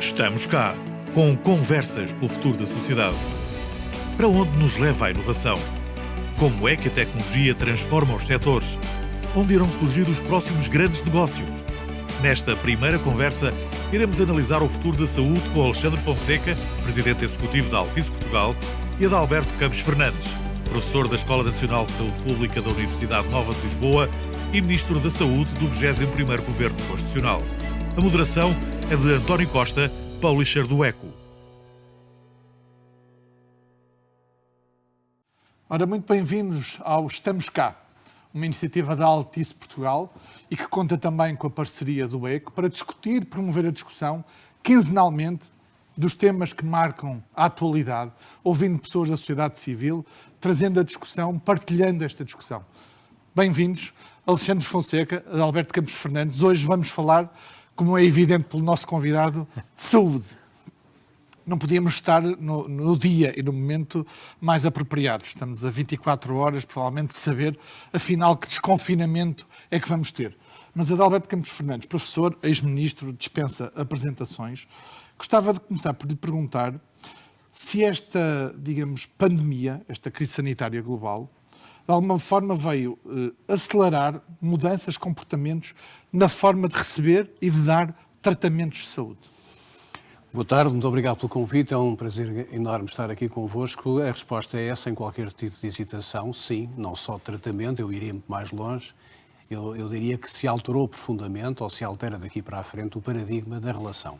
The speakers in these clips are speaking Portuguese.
Estamos cá, com conversas pelo futuro da sociedade. Para onde nos leva a inovação? Como é que a tecnologia transforma os setores? Onde irão surgir os próximos grandes negócios? Nesta primeira conversa, iremos analisar o futuro da saúde com Alexandre Fonseca, Presidente Executivo da Altice Portugal, e Adalberto Campos Fernandes, Professor da Escola Nacional de Saúde Pública da Universidade Nova de Lisboa e Ministro da Saúde do 21º Governo Constitucional. A moderação é de António Costa, publisher do Eco. Ora, muito bem-vindos ao Estamos Cá, uma iniciativa da Altice Portugal e que conta também com a parceria do Eco para discutir, promover a discussão quinzenalmente dos temas que marcam a atualidade, ouvindo pessoas da sociedade civil, trazendo a discussão, partilhando esta discussão. Bem-vindos, Alexandre Fonseca, Adalberto Campos Fernandes. Hoje vamos falar, como é evidente pelo nosso convidado, de saúde. Não podíamos estar no dia e no momento mais apropriado. Estamos a 24 horas, provavelmente, de saber, afinal, que desconfinamento é que vamos ter. Mas Adalberto Campos Fernandes, professor, ex-ministro, dispensa apresentações. Gostava de começar por lhe perguntar se esta, digamos, pandemia, esta crise sanitária global, de alguma forma veio acelerar mudanças de comportamentos na forma de receber e de dar tratamentos de saúde. Boa tarde, muito obrigado pelo convite, é um prazer enorme estar aqui convosco. A resposta é sem qualquer tipo de hesitação, sim, não só de tratamento, eu iria muito mais longe. Eu diria que se alterou profundamente, ou se altera daqui para a frente, o paradigma da relação.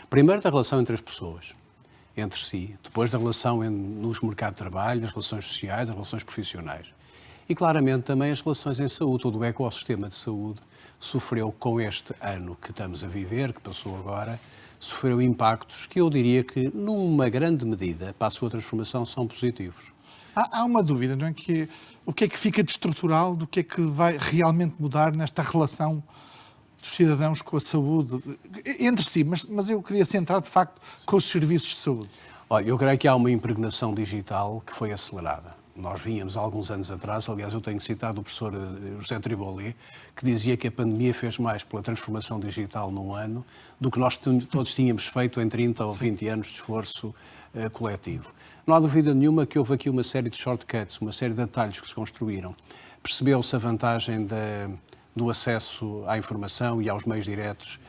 Primeiro da relação entre as pessoas, entre si, depois da relação nos mercados de trabalho, as relações sociais, as relações profissionais. E claramente também as relações em saúde, todo o ecossistema de saúde sofreu com este ano que estamos a viver, que passou agora, sofreu impactos que eu diria que, numa grande medida, para a sua transformação, são positivos. Há uma dúvida, não é? Que o que é que fica de estrutural, do que é que vai realmente mudar nesta relação dos cidadãos com a saúde, entre si, mas eu queria centrar, de facto, com os serviços de saúde. Olha, eu creio que há uma impregnação digital que foi acelerada. Nós vínhamos há alguns anos atrás, aliás, eu tenho citado o professor José Tribolé, que dizia que a pandemia fez mais pela transformação digital num ano do que nós todos tínhamos feito em 30 ou 20 anos de esforço coletivo. Não há dúvida nenhuma que houve aqui uma série de shortcuts, uma série de atalhos que se construíram. Percebeu-se a vantagem do acesso à informação e aos meios diretos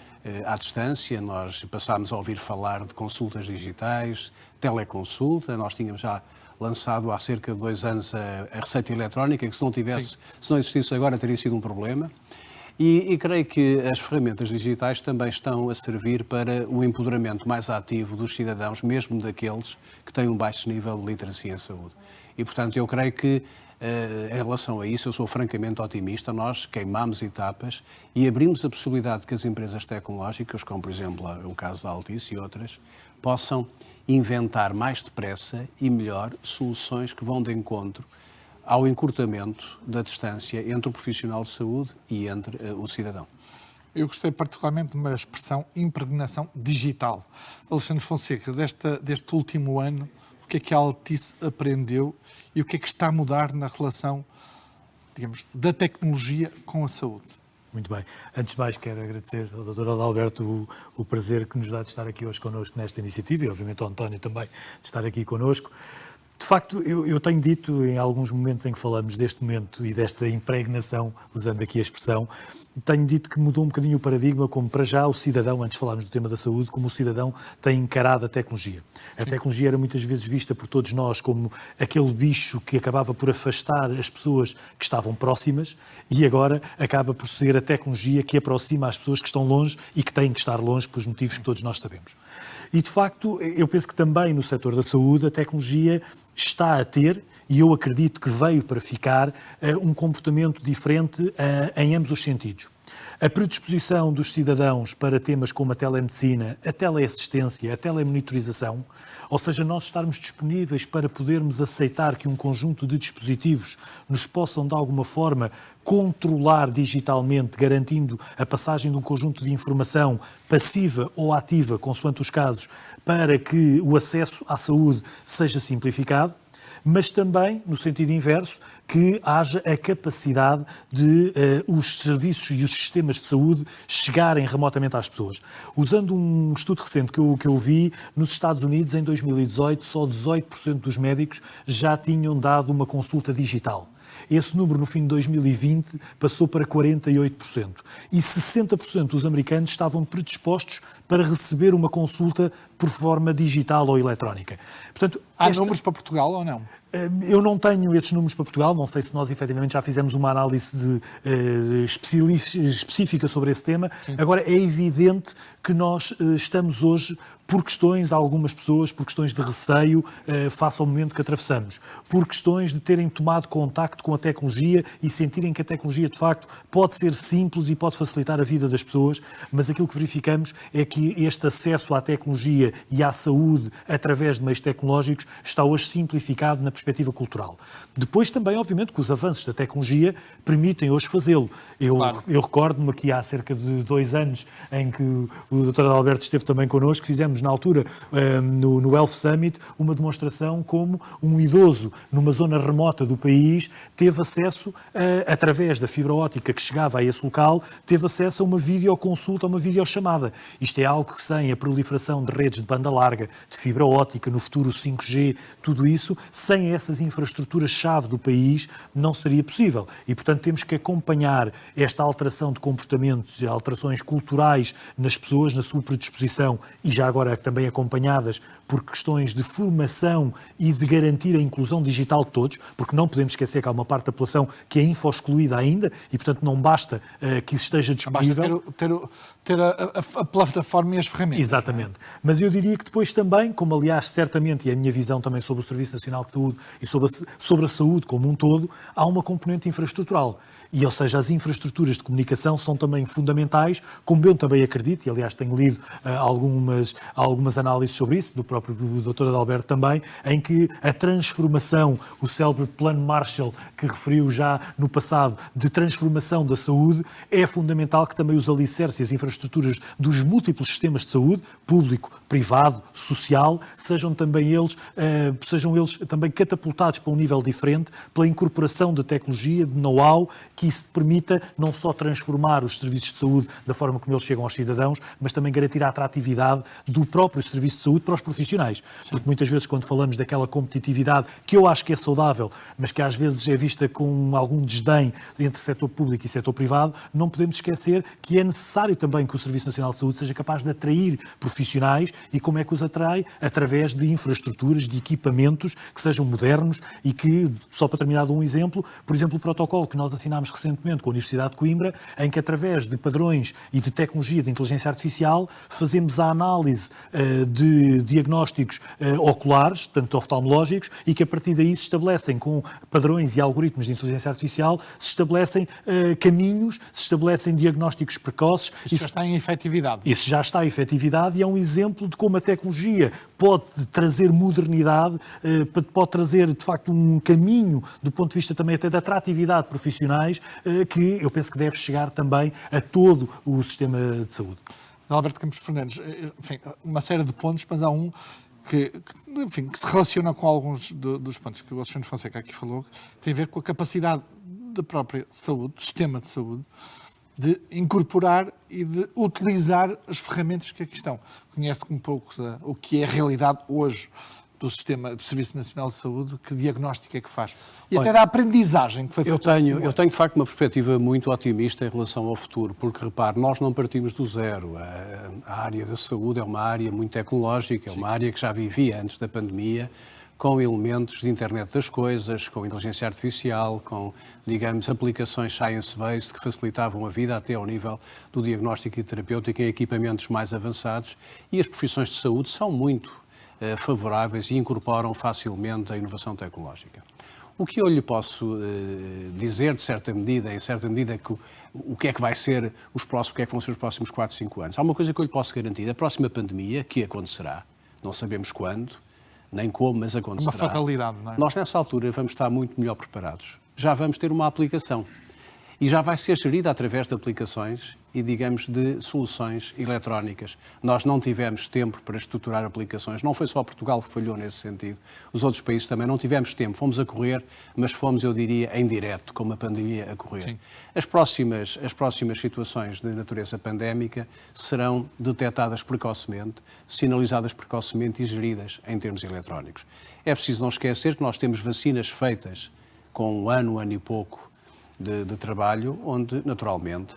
à distância. Nós passámos a ouvir falar de consultas digitais, teleconsulta, nós tínhamos já lançado há cerca de 2 anos a receita eletrónica, que se não existisse agora teria sido um problema. E creio que as ferramentas digitais também estão a servir para o empoderamento mais ativo dos cidadãos, mesmo daqueles que têm um baixo nível de literacia em saúde. E, portanto, eu creio que, em relação a isso, eu sou francamente otimista. Nós queimamos etapas e abrimos a possibilidade de que as empresas tecnológicas, como, por exemplo, o caso da Altice e outras, possam inventar mais depressa e melhor soluções que vão de encontro ao encurtamento da distância entre o profissional de saúde e entre o cidadão. Eu gostei particularmente de uma expressão, impregnação digital. Alexandre Fonseca, deste último ano, o que é que a Altice aprendeu e o que é que está a mudar na relação, digamos, da tecnologia com a saúde? Muito bem. Antes de mais, quero agradecer ao Dr. Adalberto o prazer que nos dá de estar aqui hoje connosco nesta iniciativa e, obviamente, ao António também de estar aqui connosco. De facto, eu tenho dito em alguns momentos em que falamos deste momento e desta impregnação, usando aqui a expressão, tenho dito que mudou um bocadinho o paradigma, como para já o cidadão, antes de falarmos do tema da saúde, como o cidadão tem encarado a tecnologia. A tecnologia era muitas vezes vista por todos nós como aquele bicho que acabava por afastar as pessoas que estavam próximas e agora acaba por ser a tecnologia que aproxima as pessoas que estão longe e que têm que estar longe pelos motivos que todos nós sabemos. E, de facto, eu penso que também no setor da saúde a tecnologia está a ter, e eu acredito que veio para ficar, um comportamento diferente em ambos os sentidos. A predisposição dos cidadãos para temas como a telemedicina, a teleassistência, a telemonitorização, ou seja, nós estarmos disponíveis para podermos aceitar que um conjunto de dispositivos nos possam, de alguma forma, controlar digitalmente, garantindo a passagem de um conjunto de informação passiva ou ativa, consoante os casos, para que o acesso à saúde seja simplificado. mas também, no sentido inverso, que haja a capacidade de os serviços e os sistemas de saúde chegarem remotamente às pessoas. Usando um estudo recente que eu vi, nos Estados Unidos, em 2018, só 18% dos médicos já tinham dado uma consulta digital. Esse número, no fim de 2020, passou para 48%. E 60% dos americanos estavam predispostos para receber uma consulta por forma digital ou eletrónica. Portanto, há números para Portugal ou não? Eu não tenho esses números para Portugal, não sei se nós efetivamente já fizemos uma análise específica sobre esse tema. Sim. Agora, é evidente que nós estamos hoje, por questões, algumas pessoas, por questões de receio face ao momento que atravessamos, por questões de terem tomado contacto com a tecnologia e sentirem que a tecnologia, de facto, pode ser simples e pode facilitar a vida das pessoas, mas aquilo que verificamos é que este acesso à tecnologia e à saúde através de meios tecnológicos está hoje simplificado na perspectiva cultural. Depois também, obviamente, que os avanços da tecnologia permitem hoje fazê-lo. Eu recordo-me que há cerca de 2 anos, em que o Dr. Adalberto esteve também connosco, fizemos na altura, no Health Summit, uma demonstração como um idoso numa zona remota do país teve acesso, através da fibra óptica que chegava a esse local, teve acesso a uma videoconsulta, a uma videochamada. Isto é algo que, sem a proliferação de redes de banda larga, de fibra óptica, no futuro 5G, tudo isso, sem essas infraestruturas-chave do país, não seria possível. E, portanto, temos que acompanhar esta alteração de comportamentos e alterações culturais nas pessoas, na sua predisposição, e já agora também acompanhadas por questões de formação e de garantir a inclusão digital de todos, porque não podemos esquecer que há uma parte da população que é info-excluída ainda e, portanto, não basta que isso esteja disponível. Basta ter a plataforma e as ferramentas. Exatamente. Mas eu diria que depois também, como aliás certamente, e a minha visão também sobre o Serviço Nacional de Saúde e sobre a saúde como um todo, há uma componente infraestrutural. E, ou seja, as infraestruturas de comunicação são também fundamentais, como eu também acredito, e aliás tenho lido algumas análises sobre isso, do próprio Dr. Adalberto também, em que a transformação, o célebre Plano Marshall, que referiu já no passado, de transformação da saúde, é fundamental que também os alicerces e as infraestruturas dos múltiplos sistemas de saúde, público, privado, social, sejam eles também catapultados para um nível diferente, pela incorporação de tecnologia, de know-how, que isso permita não só transformar os serviços de saúde da forma como eles chegam aos cidadãos, mas também garantir a atratividade do próprio serviço de saúde para os profissionais. Sim. Porque muitas vezes quando falamos daquela competitividade, que eu acho que é saudável, mas que às vezes é vista com algum desdém entre setor público e setor privado, não podemos esquecer que é necessário também que o Serviço Nacional de Saúde seja capaz de atrair profissionais. E como é que os atrai? Através de infraestruturas, de equipamentos que sejam modernos e que, só para terminar de um exemplo, por exemplo, o protocolo que nós assinámos recentemente com a Universidade de Coimbra, em que através de padrões e de tecnologia de inteligência artificial fazemos a análise de diagnósticos oculares, tanto oftalmológicos, e que a partir daí se estabelecem com padrões e algoritmos de inteligência artificial, se estabelecem caminhos, se estabelecem diagnósticos precoces. Isso já está em efetividade. Isso já está em efetividade e é um exemplo de como a tecnologia pode trazer modernidade, pode trazer, de facto, um caminho do ponto de vista também até da atratividade de profissionais, que eu penso que deve chegar também a todo o sistema de saúde. Alberto Campos Fernandes, enfim, uma série de pontos, mas há um que se relaciona com alguns dos pontos que o Alexandre Fonseca aqui falou, que tem a ver com a capacidade da própria saúde, do sistema de saúde, de incorporar e de utilizar as ferramentas que aqui estão. Conhece um pouco o que é a realidade hoje do sistema do Serviço Nacional de Saúde, que diagnóstico é que faz? E até da aprendizagem que foi feita. Eu tenho, de facto, uma perspectiva muito otimista em relação ao futuro, porque, repare, nós não partimos do zero. A área da saúde é uma área muito tecnológica, é uma área que já vivia antes da pandemia, com elementos de internet das coisas, com inteligência artificial, com, digamos, aplicações science-based que facilitavam a vida até ao nível do diagnóstico e terapêutico em equipamentos mais avançados. E as profissões de saúde são muito favoráveis e incorporam facilmente a inovação tecnológica. O que eu lhe posso dizer, em certa medida, que o que é que vai ser o que é que vão ser os próximos 4, 5 anos? Há uma coisa que eu lhe posso garantir: a próxima pandemia, que acontecerá, não sabemos quando, nem como, mas acontecerá. Uma fatalidade, não é? Nós, nessa altura, vamos estar muito melhor preparados. Já vamos ter uma aplicação. e já vai ser gerida através de aplicações e, digamos, de soluções eletrónicas. Nós não tivemos tempo para estruturar aplicações. Não foi só Portugal que falhou nesse sentido. Os outros países também não tivemos tempo. Fomos a correr, mas fomos, eu diria, em direto, com a pandemia a correr. Sim. As próximas situações de natureza pandémica serão detectadas precocemente, sinalizadas precocemente e geridas em termos eletrónicos. É preciso não esquecer que nós temos vacinas feitas com um ano e pouco de trabalho, onde, naturalmente,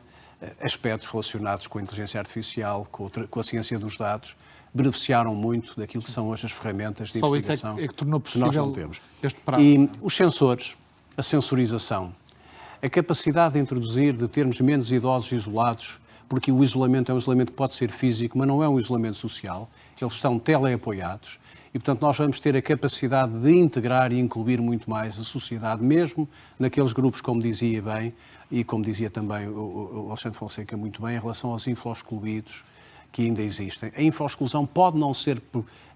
aspectos relacionados com a inteligência artificial, com a ciência dos dados, beneficiaram muito daquilo que são hoje as ferramentas de investigação Só isso é que tornou possível nós não temos. este prazo. E os sensores, a sensorização, a capacidade de introduzir, de termos menos idosos isolados, porque o isolamento é um isolamento que pode ser físico, mas não é um isolamento social, eles estão teleapoiados, e, portanto, nós vamos ter a capacidade de integrar e incluir muito mais a sociedade, mesmo naqueles grupos, como dizia bem, e como dizia também o Alexandre Fonseca muito bem, em relação aos info-excluídos que ainda existem. A info-exclusão pode não ser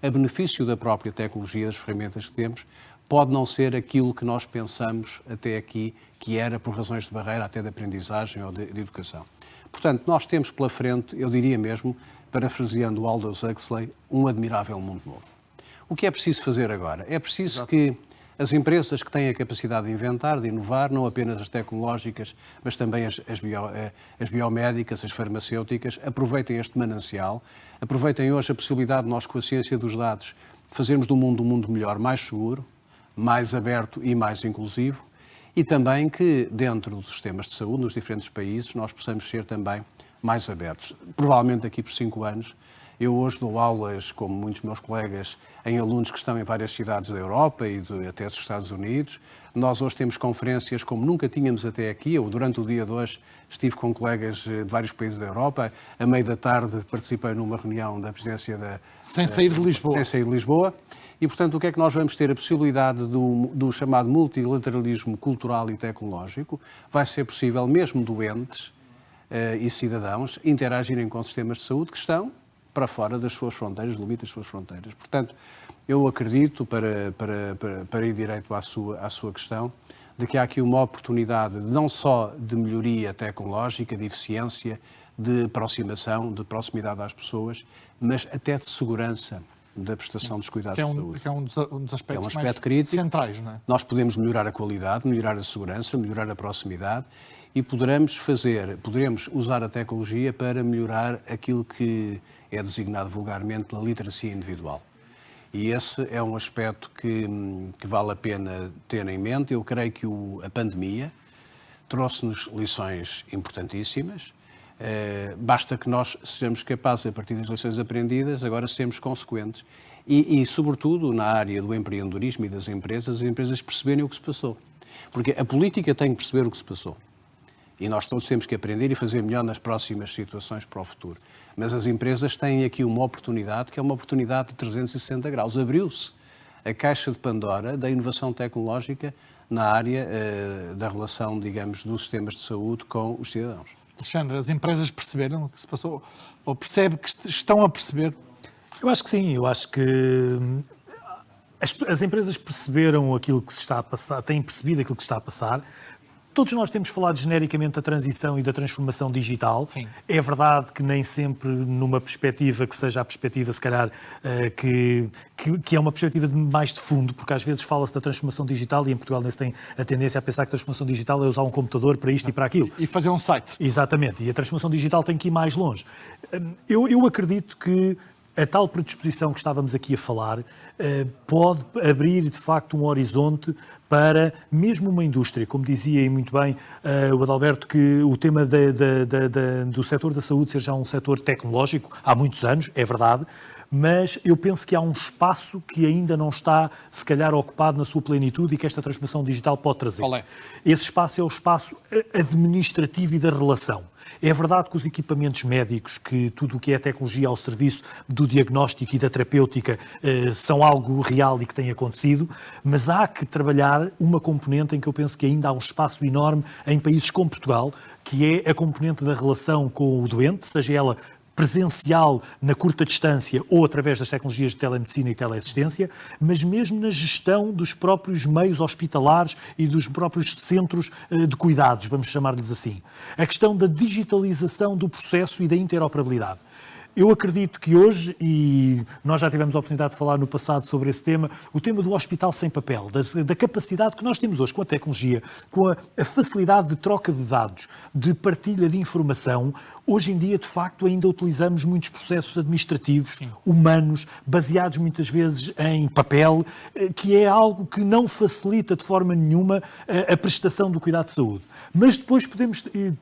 a benefício da própria tecnologia, das ferramentas que temos, pode não ser aquilo que nós pensamos até aqui, que era por razões de barreira, até de aprendizagem ou de educação. Portanto, nós temos pela frente, eu diria mesmo, parafraseando o Aldous Huxley, um admirável mundo novo. O que é preciso fazer agora? É preciso que as empresas que têm a capacidade de inventar, de inovar, não apenas as tecnológicas, mas também as biomédicas, as farmacêuticas, aproveitem este manancial, aproveitem hoje a possibilidade de nós, com a ciência dos dados, fazermos do mundo um mundo melhor, mais seguro, mais aberto e mais inclusivo, e também que, dentro dos sistemas de saúde, nos diferentes países, nós possamos ser também mais abertos. Provavelmente daqui por 5 anos, eu hoje dou aulas, como muitos meus colegas, em alunos que estão em várias cidades da Europa e até dos Estados Unidos. Nós hoje temos conferências como nunca tínhamos até aqui. Eu, durante o dia de hoje, estive com colegas de vários países da Europa. À meia da tarde participei numa reunião da presidência da... Sem sair de Lisboa. Sem sair de Lisboa. E, portanto, o que é que nós vamos ter? A possibilidade do chamado multilateralismo cultural e tecnológico. Vai ser possível, mesmo doentes e cidadãos, interagirem com sistemas de saúde que estão para fora das suas fronteiras, do limite das suas fronteiras. Portanto, eu acredito, para ir direito à sua questão, de que há aqui uma oportunidade não só de melhoria tecnológica, de eficiência, de aproximação, de proximidade às pessoas, mas até de segurança da prestação dos cuidados de saúde. Que é um dos aspectos é um aspecto mais crítico. centrais, não é? Nós podemos melhorar a qualidade, melhorar a segurança, melhorar a proximidade e poderemos usar a tecnologia para melhorar aquilo que é designado vulgarmente pela literacia individual. E esse é um aspecto que vale a pena ter em mente. Eu creio que a pandemia trouxe-nos lições importantíssimas. Basta que nós sejamos capazes, a partir das lições aprendidas, agora sermos consequentes. E, sobretudo, na área do empreendedorismo e das empresas, as empresas perceberem o que se passou. Porque a política tem que perceber o que se passou. E nós todos temos que aprender e fazer melhor nas próximas situações para o futuro. Mas as empresas têm aqui uma oportunidade, que é uma oportunidade de 360 graus. Abriu-se a caixa de Pandora da inovação tecnológica na área da relação, digamos, dos sistemas de saúde com os cidadãos. Alexandre, as empresas perceberam o que se passou? Ou percebe que estão a perceber? Eu acho que sim. Eu acho que as empresas perceberam aquilo que se está a passar, têm percebido aquilo que está a passar. Todos nós temos falado genericamente da transição e da transformação digital. Sim. É verdade que nem sempre numa perspectiva que seja a perspectiva, se calhar, que é uma perspectiva mais de fundo, porque às vezes fala-se da transformação digital e em Portugal nem se tem a tendência a pensar que a transformação digital é usar um computador para isto e para aquilo. E fazer um site. Exatamente. E a transformação digital tem que ir mais longe. Eu acredito que a tal predisposição que estávamos aqui a falar pode abrir, de facto, um horizonte para mesmo uma indústria, como dizia e muito bem o Adalberto, que o tema do setor da saúde seja um setor tecnológico, há muitos anos, é verdade, mas eu penso que há um espaço que ainda não está, se calhar, ocupado na sua plenitude e que esta transformação digital pode trazer. Qual é? Esse espaço é o espaço administrativo e da relação. É verdade que os equipamentos médicos, que tudo o que é tecnologia ao serviço do diagnóstico e da terapêutica são algo real e que tem acontecido, mas há que trabalhar uma componente em que eu penso que ainda há um espaço enorme em países como Portugal, que é a componente da relação com o doente, seja ela presencial na curta distância ou através das tecnologias de telemedicina e teleassistência, mas mesmo na gestão dos próprios meios hospitalares e dos próprios centros de cuidados, vamos chamar-lhes assim. A questão da digitalização do processo e da interoperabilidade. Eu acredito que hoje, e nós já tivemos a oportunidade de falar no passado sobre esse tema, o tema do hospital sem papel, da capacidade que nós temos hoje com a tecnologia, com a facilidade de troca de dados, de partilha de informação, hoje em dia, de facto, ainda utilizamos muitos processos administrativos, humanos, baseados muitas vezes em papel, que é algo que não facilita de forma nenhuma a prestação do cuidado de saúde. Mas depois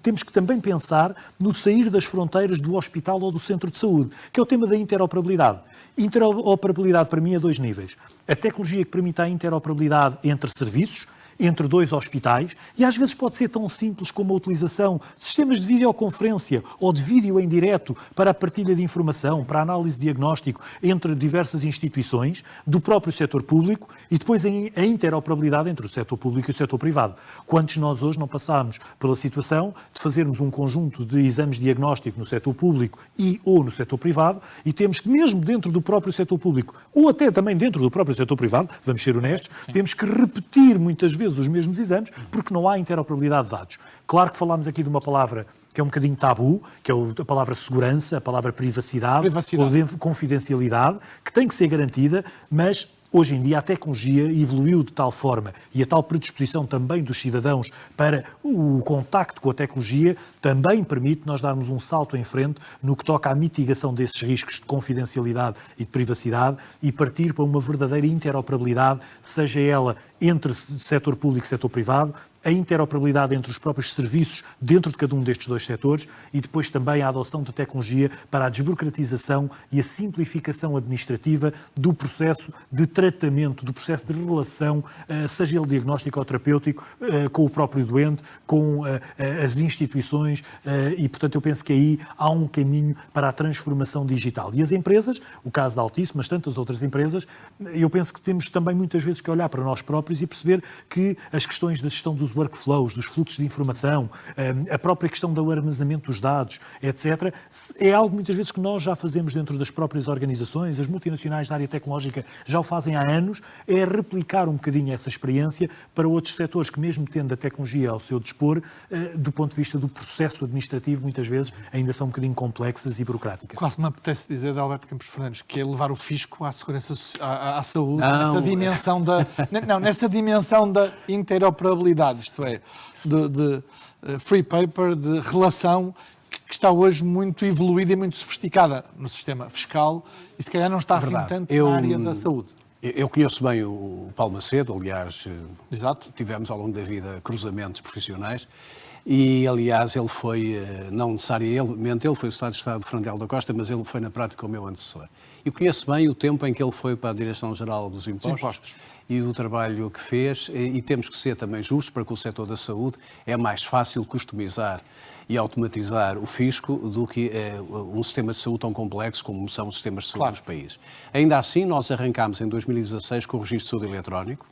temos que também pensar no sair das fronteiras do hospital ou do centro de saúde, que é o tema da interoperabilidade. Interoperabilidade, para mim, a 2 níveis. A tecnologia que permite a interoperabilidade entre serviços, entre 2 hospitais, e às vezes pode ser tão simples como a utilização de sistemas de videoconferência ou de vídeo em direto para a partilha de informação, para a análise de diagnóstico entre diversas instituições do próprio setor público e depois a interoperabilidade entre o setor público e o setor privado. Quantos nós hoje não passámos pela situação de fazermos um conjunto de exames de diagnóstico no setor público ou no setor privado e temos que, mesmo dentro do próprio setor público ou até também dentro do próprio setor privado, vamos ser honestos, temos que repetir muitas vezes os mesmos exames, porque não há interoperabilidade de dados. Claro que falámos aqui de uma palavra que é um bocadinho tabu, que é a palavra segurança, a palavra privacidade. Ou de confidencialidade, que tem que ser garantida, mas hoje em dia a tecnologia evoluiu de tal forma e a tal predisposição também dos cidadãos para o contacto com a tecnologia também permite nós darmos um salto em frente no que toca à mitigação desses riscos de confidencialidade e de privacidade e partir para uma verdadeira interoperabilidade, seja ela entre setor público e setor privado, a interoperabilidade entre os próprios serviços dentro de cada um destes 2 setores e depois também a adoção de tecnologia para a desburocratização e a simplificação administrativa do processo de tratamento, do processo de relação, seja ele diagnóstico ou terapêutico, com o próprio doente, com as instituições e, portanto, eu penso que aí há um caminho para a transformação digital. E as empresas, o caso da Altice, mas tantas outras empresas, eu penso que temos também muitas vezes que olhar para nós próprios e perceber que as questões da gestão dos workflows, dos fluxos de informação, a própria questão do armazenamento dos dados, etc., é algo muitas vezes que nós já fazemos dentro das próprias organizações, as multinacionais da área tecnológica já o fazem há anos, é replicar um bocadinho essa experiência para outros setores que, mesmo tendo a tecnologia ao seu dispor, do ponto de vista do processo administrativo, muitas vezes ainda são um bocadinho complexas e burocráticas. Quase me apetece dizer de Alberto Campos Fernandes que é levar o fisco à segurança, à saúde, nessa dimensão nessa dimensão da interoperabilidade, isto é, de free paper, de relação que está hoje muito evoluída e muito sofisticada no sistema fiscal e se calhar não está assim tanto na área da saúde. Eu conheço bem o Paulo Macedo, aliás, Exato. Tivemos ao longo da vida cruzamentos profissionais e, aliás, ele foi, não necessariamente, ele foi o Secretário de Estado de Fernando da Costa, mas ele foi na prática o meu antecessor. E conheço bem o tempo em que ele foi para a Direção-Geral dos Impostos e do trabalho que fez, e temos que ser também justos para que o setor da saúde é mais fácil customizar e automatizar o fisco do que um sistema de saúde tão complexo como são os sistemas de saúde dos países. Ainda assim, nós arrancámos em 2016 com o Registro de Saúde Eletrónico,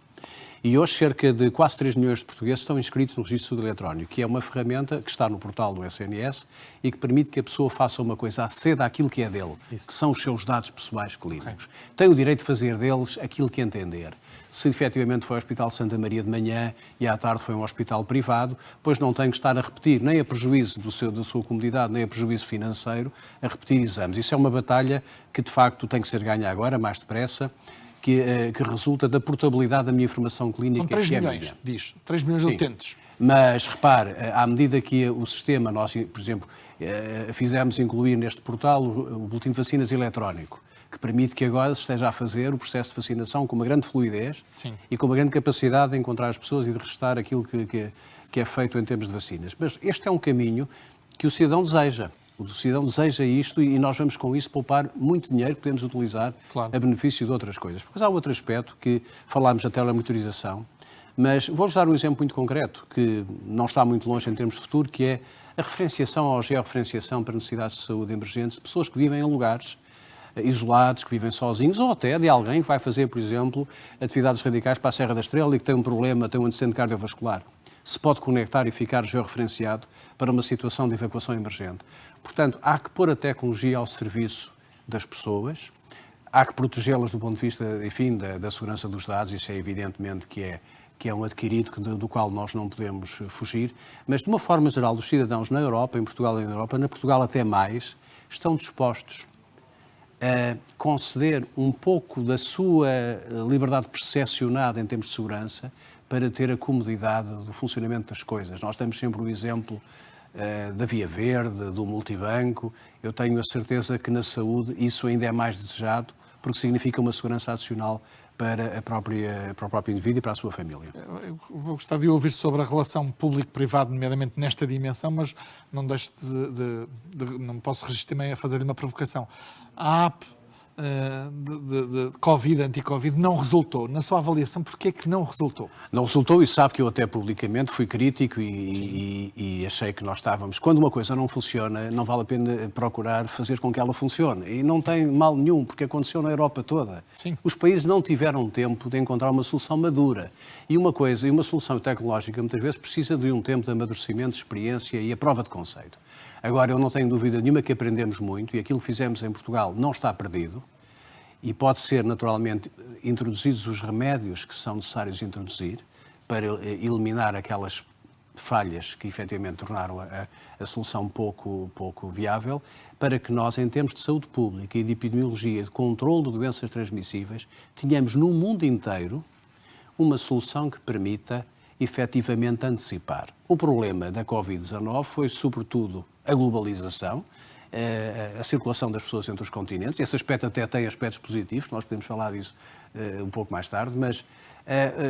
e hoje cerca de quase 3 milhões de portugueses estão inscritos no Registro de Saúde Eletrónico, que é uma ferramenta que está no portal do SNS e que permite que a pessoa faça uma coisa, aceda àquilo que é dele, que são os seus dados pessoais clínicos. Tem o direito de fazer deles aquilo que entender. Se efetivamente foi ao Hospital Santa Maria de manhã e à tarde foi um hospital privado, pois não tem que estar a repetir, nem a prejuízo da sua comodidade, nem a prejuízo financeiro, a repetir exames. Isso é uma batalha que, de facto, tem que ser ganha agora, mais depressa, que resulta da portabilidade da minha informação clínica. São 3 que milhões, é diz. 3 milhões de utentes. Mas, repare, à medida que o sistema, nós, por exemplo, fizemos incluir neste portal o boletim de vacinas eletrónico, que permite que agora se esteja a fazer o processo de vacinação com uma grande fluidez e com uma grande capacidade de encontrar as pessoas e de registrar aquilo que é feito em termos de vacinas. Mas este é um caminho que o cidadão deseja. O cidadão deseja isto e nós vamos com isso poupar muito dinheiro que podemos utilizar a benefício de outras coisas. Porque há outro aspecto que falámos da telemonitorização, mas vou-vos dar um exemplo muito concreto que não está muito longe em termos de futuro, que é a referenciação ou a georreferenciação para necessidades de saúde emergentes de pessoas que vivem em lugares isolados, que vivem sozinhos, ou até de alguém que vai fazer, por exemplo, atividades radicais para a Serra da Estrela e que tem um problema, tem um antecedente cardiovascular. se pode conectar e ficar georreferenciado para uma situação de evacuação emergente. Portanto, há que pôr a tecnologia ao serviço das pessoas, há que protegê-las do ponto de vista, enfim, da segurança dos dados, isso é evidentemente que é um adquirido do qual nós não podemos fugir, mas de uma forma geral, os cidadãos na Europa, em Portugal e na Europa, na Portugal até mais, estão dispostos a conceder um pouco da sua liberdade percepcionada em termos de segurança para ter a comodidade do funcionamento das coisas. Nós temos sempre o exemplo da Via Verde, do multibanco. Eu tenho a certeza que na saúde isso ainda é mais desejado, porque significa uma segurança adicional para o próprio indivíduo e para a sua família. Eu vou gostar de ouvir sobre a relação público-privado, nomeadamente nesta dimensão, mas não deixo não posso resistir também a fazer-lhe uma provocação. A app de Covid, anti-Covid, não resultou. Na sua avaliação, porquê é que não resultou? Não resultou e sabe que eu até publicamente fui crítico e achei que nós estávamos... Quando uma coisa não funciona, não vale a pena procurar fazer com que ela funcione. E não tem mal nenhum, porque aconteceu na Europa toda. Sim. Os países não tiveram tempo de encontrar uma solução madura. E uma solução tecnológica, muitas vezes, precisa de um tempo de amadurecimento, de experiência e a prova de conceito. Agora, eu não tenho dúvida nenhuma que aprendemos muito e aquilo que fizemos em Portugal não está perdido e pode ser, naturalmente, introduzidos os remédios que são necessários introduzir para eliminar aquelas falhas que, efetivamente, tornaram a solução pouco viável, para que nós, em termos de saúde pública e de epidemiologia e de controle de doenças transmissíveis, tenhamos no mundo inteiro uma solução que permita, efetivamente, antecipar. O problema da Covid-19 foi, sobretudo, a globalização, a circulação das pessoas entre os continentes. Esse aspecto até tem aspectos positivos, nós podemos falar disso um pouco mais tarde, mas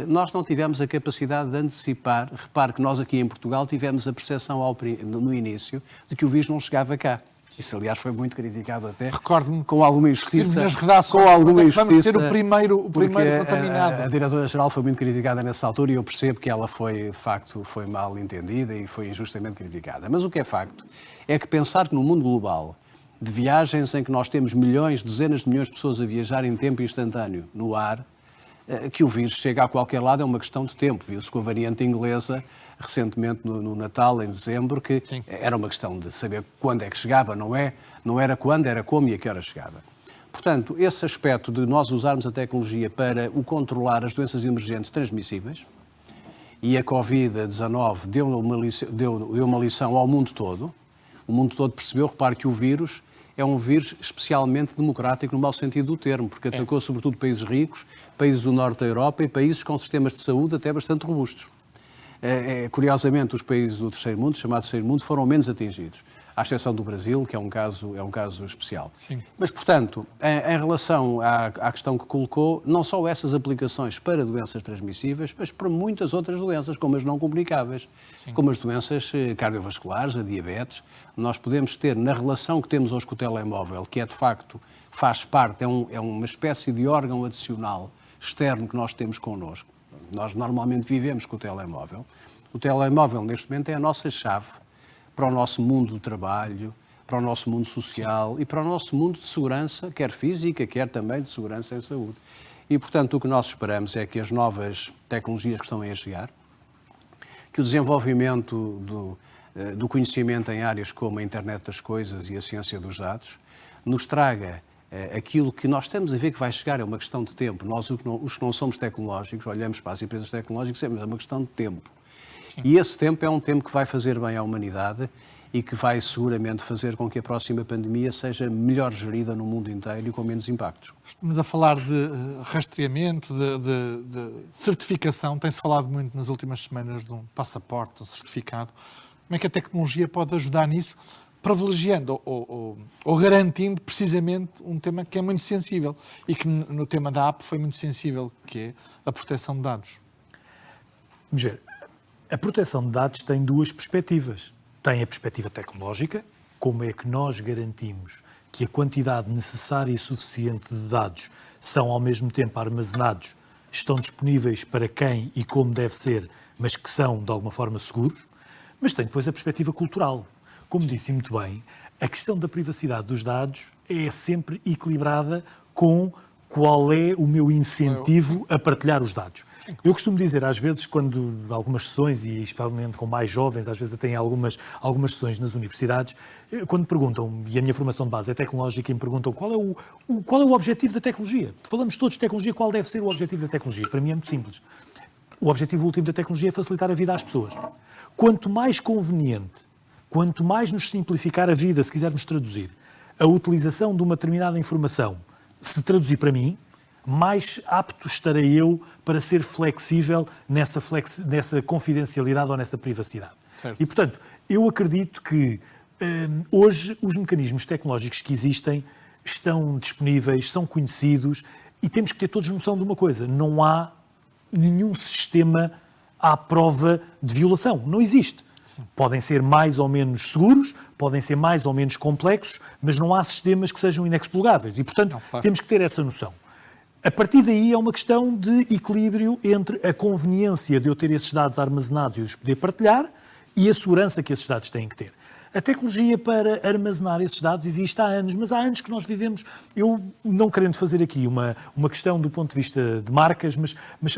nós não tivemos a capacidade de antecipar. Repare que nós aqui em Portugal tivemos a percepção no início de que o vírus não chegava cá. Isso, aliás, foi muito criticado até. Recordo-me com alguma injustiça. Nas redações, com alguma injustiça. Vamos ter o primeiro contaminado. A diretora-geral foi muito criticada nessa altura e eu percebo que ela foi, de facto, foi mal entendida e foi injustamente criticada. Mas o que é facto é que pensar que no mundo global, de viagens em que nós temos milhões, dezenas de milhões de pessoas a viajar em tempo instantâneo no ar, que o vírus chega a qualquer lado é uma questão de tempo. Viu-se com a variante inglesa recentemente no Natal, em dezembro, que Sim. Era uma questão de saber quando é que chegava, não era quando, era como e a que hora chegava. Portanto, esse aspecto de nós usarmos a tecnologia para controlar as doenças emergentes transmissíveis, e a Covid-19 deu uma lição ao mundo todo. O mundo todo percebeu, repare que o vírus é um vírus especialmente democrático no mau sentido do termo, porque atacou sobretudo países ricos, países do norte da Europa e países com sistemas de saúde até bastante robustos. Curiosamente, os países do terceiro mundo, chamado terceiro mundo, foram menos atingidos, à exceção do Brasil, que é um caso especial. Sim. Mas, portanto, em relação à questão que colocou, não só essas aplicações para doenças transmissíveis, mas para muitas outras doenças, como as não comunicáveis, Sim. como as doenças cardiovasculares, a diabetes. Nós podemos ter, na relação que temos hoje com o telemóvel, que de facto, faz parte, é uma espécie de órgão adicional externo que nós temos connosco. Nós normalmente vivemos com o telemóvel. O telemóvel, neste momento, é a nossa chave para o nosso mundo do trabalho, para o nosso mundo social e para o nosso mundo de segurança, quer física, quer também de segurança em saúde. E, portanto, o que nós esperamos é que as novas tecnologias que estão aí a chegar, que o desenvolvimento do conhecimento em áreas como a internet das coisas e a ciência dos dados, nos traga aquilo que nós estamos a ver que vai chegar, é uma questão de tempo. Nós, os que não somos tecnológicos, olhamos para as empresas tecnológicas, é uma questão de tempo. Sim. E esse tempo é um tempo que vai fazer bem à humanidade e que vai seguramente fazer com que a próxima pandemia seja melhor gerida no mundo inteiro e com menos impactos. Estamos a falar de rastreamento, de certificação. Tem-se falado muito nas últimas semanas de um passaporte, um certificado. Como é que a tecnologia pode ajudar nisso, privilegiando ou garantindo precisamente um tema que é muito sensível e que no tema da app foi muito sensível, que é a proteção de dados? Vamos ver. A proteção de dados tem duas perspectivas. Tem a perspectiva tecnológica, como é que nós garantimos que a quantidade necessária e suficiente de dados são ao mesmo tempo armazenados, estão disponíveis para quem e como deve ser, mas que são de alguma forma seguros. Mas tem depois a perspectiva cultural. Como disse muito bem, a questão da privacidade dos dados é sempre equilibrada com qual é o meu incentivo a partilhar os dados. Eu costumo dizer, às vezes, quando algumas sessões, e especialmente com mais jovens, às vezes até em algumas sessões nas universidades, quando perguntam, e a minha formação de base é tecnológica, e me perguntam qual é o objetivo da tecnologia. Falamos todos de tecnologia, qual deve ser o objetivo da tecnologia? Para mim é muito simples. O objetivo último da tecnologia é facilitar a vida às pessoas. Quanto mais conveniente, quanto mais nos simplificar a vida, se quisermos traduzir, a utilização de uma determinada informação se traduzir para mim, mais apto estarei eu para ser flexível nessa confidencialidade ou nessa privacidade. Certo. E, portanto, eu acredito que hoje os mecanismos tecnológicos que existem estão disponíveis, são conhecidos e temos que ter todos noção de uma coisa: não há nenhum sistema à prova de violação. Não existe. Sim. Podem ser mais ou menos seguros, podem ser mais ou menos complexos, mas não há sistemas que sejam inexploráveis. E, portanto, temos que ter essa noção. A partir daí é uma questão de equilíbrio entre a conveniência de eu ter esses dados armazenados e os poder partilhar e a segurança que esses dados têm que ter. A tecnologia para armazenar esses dados existe há anos, mas há anos que nós vivemos, eu não querendo fazer aqui uma questão do ponto de vista de marcas, mas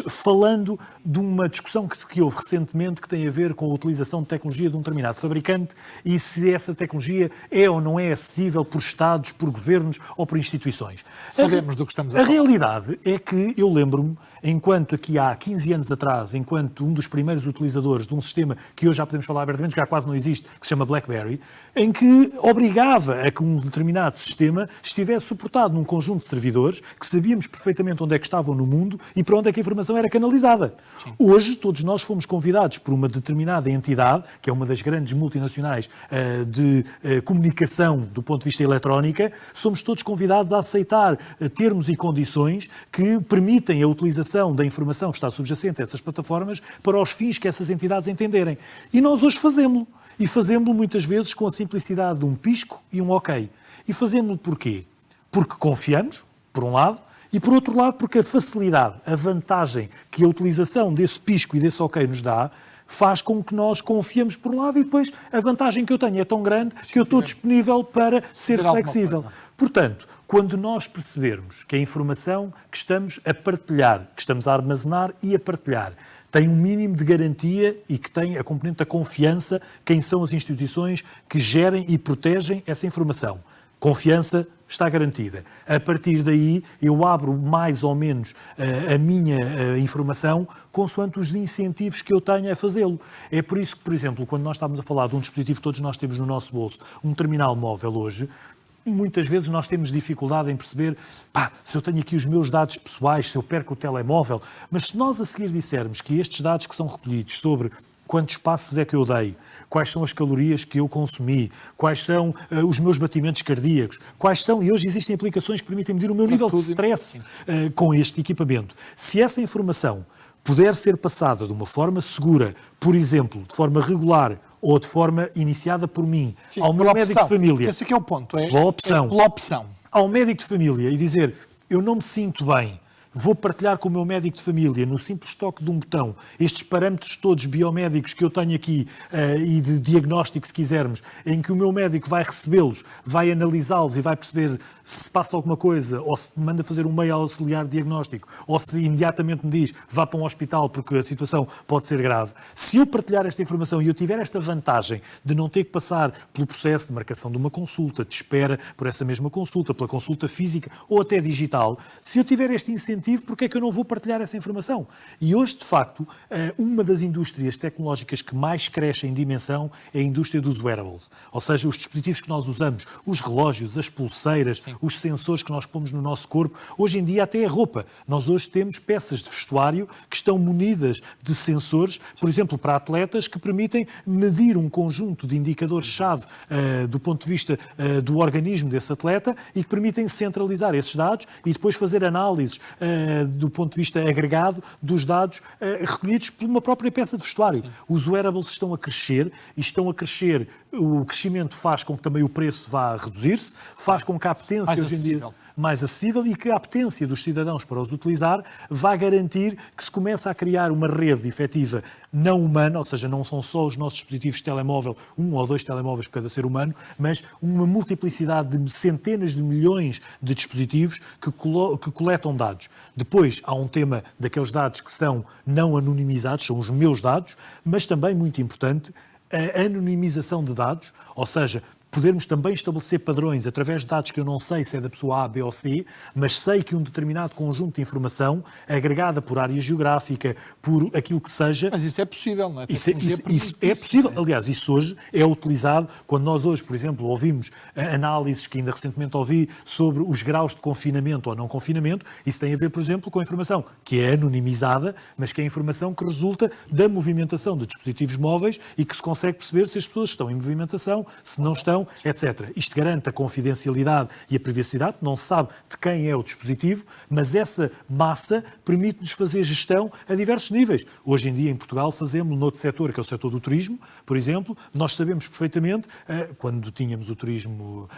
falando de uma discussão que houve recentemente que tem a ver com a utilização de tecnologia de um determinado fabricante e se essa tecnologia é ou não é acessível por Estados, por governos ou por instituições. Sabemos do que estamos a falar. A realidade é que eu lembro-me, enquanto aqui há 15 anos atrás, enquanto um dos primeiros utilizadores de um sistema que hoje já podemos falar abertamente, que já quase não existe, que se chama BlackBerry, em que obrigava a que um determinado sistema estivesse suportado num conjunto de servidores que sabíamos perfeitamente onde é que estavam no mundo e para onde é que a informação era canalizada. Sim. Hoje, todos nós fomos convidados por uma determinada entidade, que é uma das grandes multinacionais de comunicação do ponto de vista eletrónica, somos todos convidados a aceitar termos e condições que permitem a utilização da informação que está subjacente a essas plataformas para os fins que essas entidades entenderem. E nós hoje fazemos-lo. E fazemos-lo muitas vezes com a simplicidade de um pisco e um ok. E fazemos-lo porquê? Porque confiamos, por um lado, e por outro lado porque a facilidade, a vantagem que a utilização desse pisco e desse ok nos dá, faz com que nós confiemos por um lado e depois a vantagem que eu tenho é tão grande que eu estou disponível para ser flexível. Portanto, quando nós percebermos que a informação que estamos a partilhar, que estamos a armazenar e a partilhar, tem um mínimo de garantia e que tem a componente da confiança, quem são as instituições que gerem e protegem essa informação. Confiança está garantida. A partir daí, eu abro mais ou menos a minha informação consoante os incentivos que eu tenho a fazê-lo. É por isso que, por exemplo, quando nós estamos a falar de um dispositivo que todos nós temos no nosso bolso, um terminal móvel hoje, muitas vezes nós temos dificuldade em perceber, se eu tenho aqui os meus dados pessoais, se eu perco o telemóvel, mas se nós a seguir dissermos que estes dados que são recolhidos sobre quantos passos é que eu dei, quais são as calorias que eu consumi, quais são os meus batimentos cardíacos, e hoje existem aplicações que permitem medir o meu nível de stress com este equipamento. Se essa informação puder ser passada de uma forma segura, por exemplo, de forma regular, ou de forma iniciada por mim, sim, ao meu médico de família. Esse aqui é o ponto, pela opção. Pela opção. Ao médico de família e dizer, eu não me sinto bem, vou partilhar com o meu médico de família, no simples toque de um botão, estes parâmetros todos biomédicos que eu tenho aqui e de diagnóstico, se quisermos, em que o meu médico vai recebê-los, vai analisá-los e vai perceber se passa alguma coisa, ou se manda fazer um meio auxiliar de diagnóstico, ou se imediatamente me diz, vá para um hospital porque a situação pode ser grave. Se eu partilhar esta informação e eu tiver esta vantagem de não ter que passar pelo processo de marcação de uma consulta, de espera por essa mesma consulta, pela consulta física ou até digital, se eu tiver este incentivo, porque é que eu não vou partilhar essa informação? E hoje, de facto, uma das indústrias tecnológicas que mais cresce em dimensão é a indústria dos wearables. Ou seja, os dispositivos que nós usamos, os relógios, as pulseiras, sim, os sensores que nós pomos no nosso corpo. Hoje em dia até a roupa. Nós hoje temos peças de vestuário que estão munidas de sensores, por exemplo, para atletas que permitem medir um conjunto de indicadores-chave do ponto de vista do organismo desse atleta e que permitem centralizar esses dados e depois fazer análises do ponto de vista agregado dos dados recolhidos por uma própria peça de vestuário. Sim. Os wearables estão a crescer e estão a crescer. O crescimento faz com que também o preço vá reduzir-se, faz com que a apetência hoje em dia mais acessível e que a apetência dos cidadãos para os utilizar vai garantir que se começa a criar uma rede efetiva não humana, ou seja, não são só os nossos dispositivos de telemóvel, 1 ou 2 telemóveis por cada ser humano, mas uma multiplicidade de centenas de milhões de dispositivos que coletam dados. Depois há um tema daqueles dados que são não anonimizados, são os meus dados, mas também, muito importante, a anonimização de dados, ou seja, podermos também estabelecer padrões através de dados que eu não sei se é da pessoa A, B ou C, mas sei que um determinado conjunto de informação, agregada por área geográfica, por aquilo que seja... Mas isso é possível, não é? Isso é possível. Aliás, isso hoje é utilizado quando nós hoje, por exemplo, ouvimos análises que ainda recentemente ouvi sobre os graus de confinamento ou não confinamento. Isso tem a ver, por exemplo, com a informação que é anonimizada, mas que é a informação que resulta da movimentação de dispositivos móveis e que se consegue perceber se as pessoas estão em movimentação, se não estão, etc. Isto garante a confidencialidade e a privacidade, não se sabe de quem é o dispositivo, mas essa massa permite-nos fazer gestão a diversos níveis. Hoje em dia, em Portugal, fazemos noutro setor, que é o setor do turismo, por exemplo, nós sabemos perfeitamente, quando tínhamos o turismo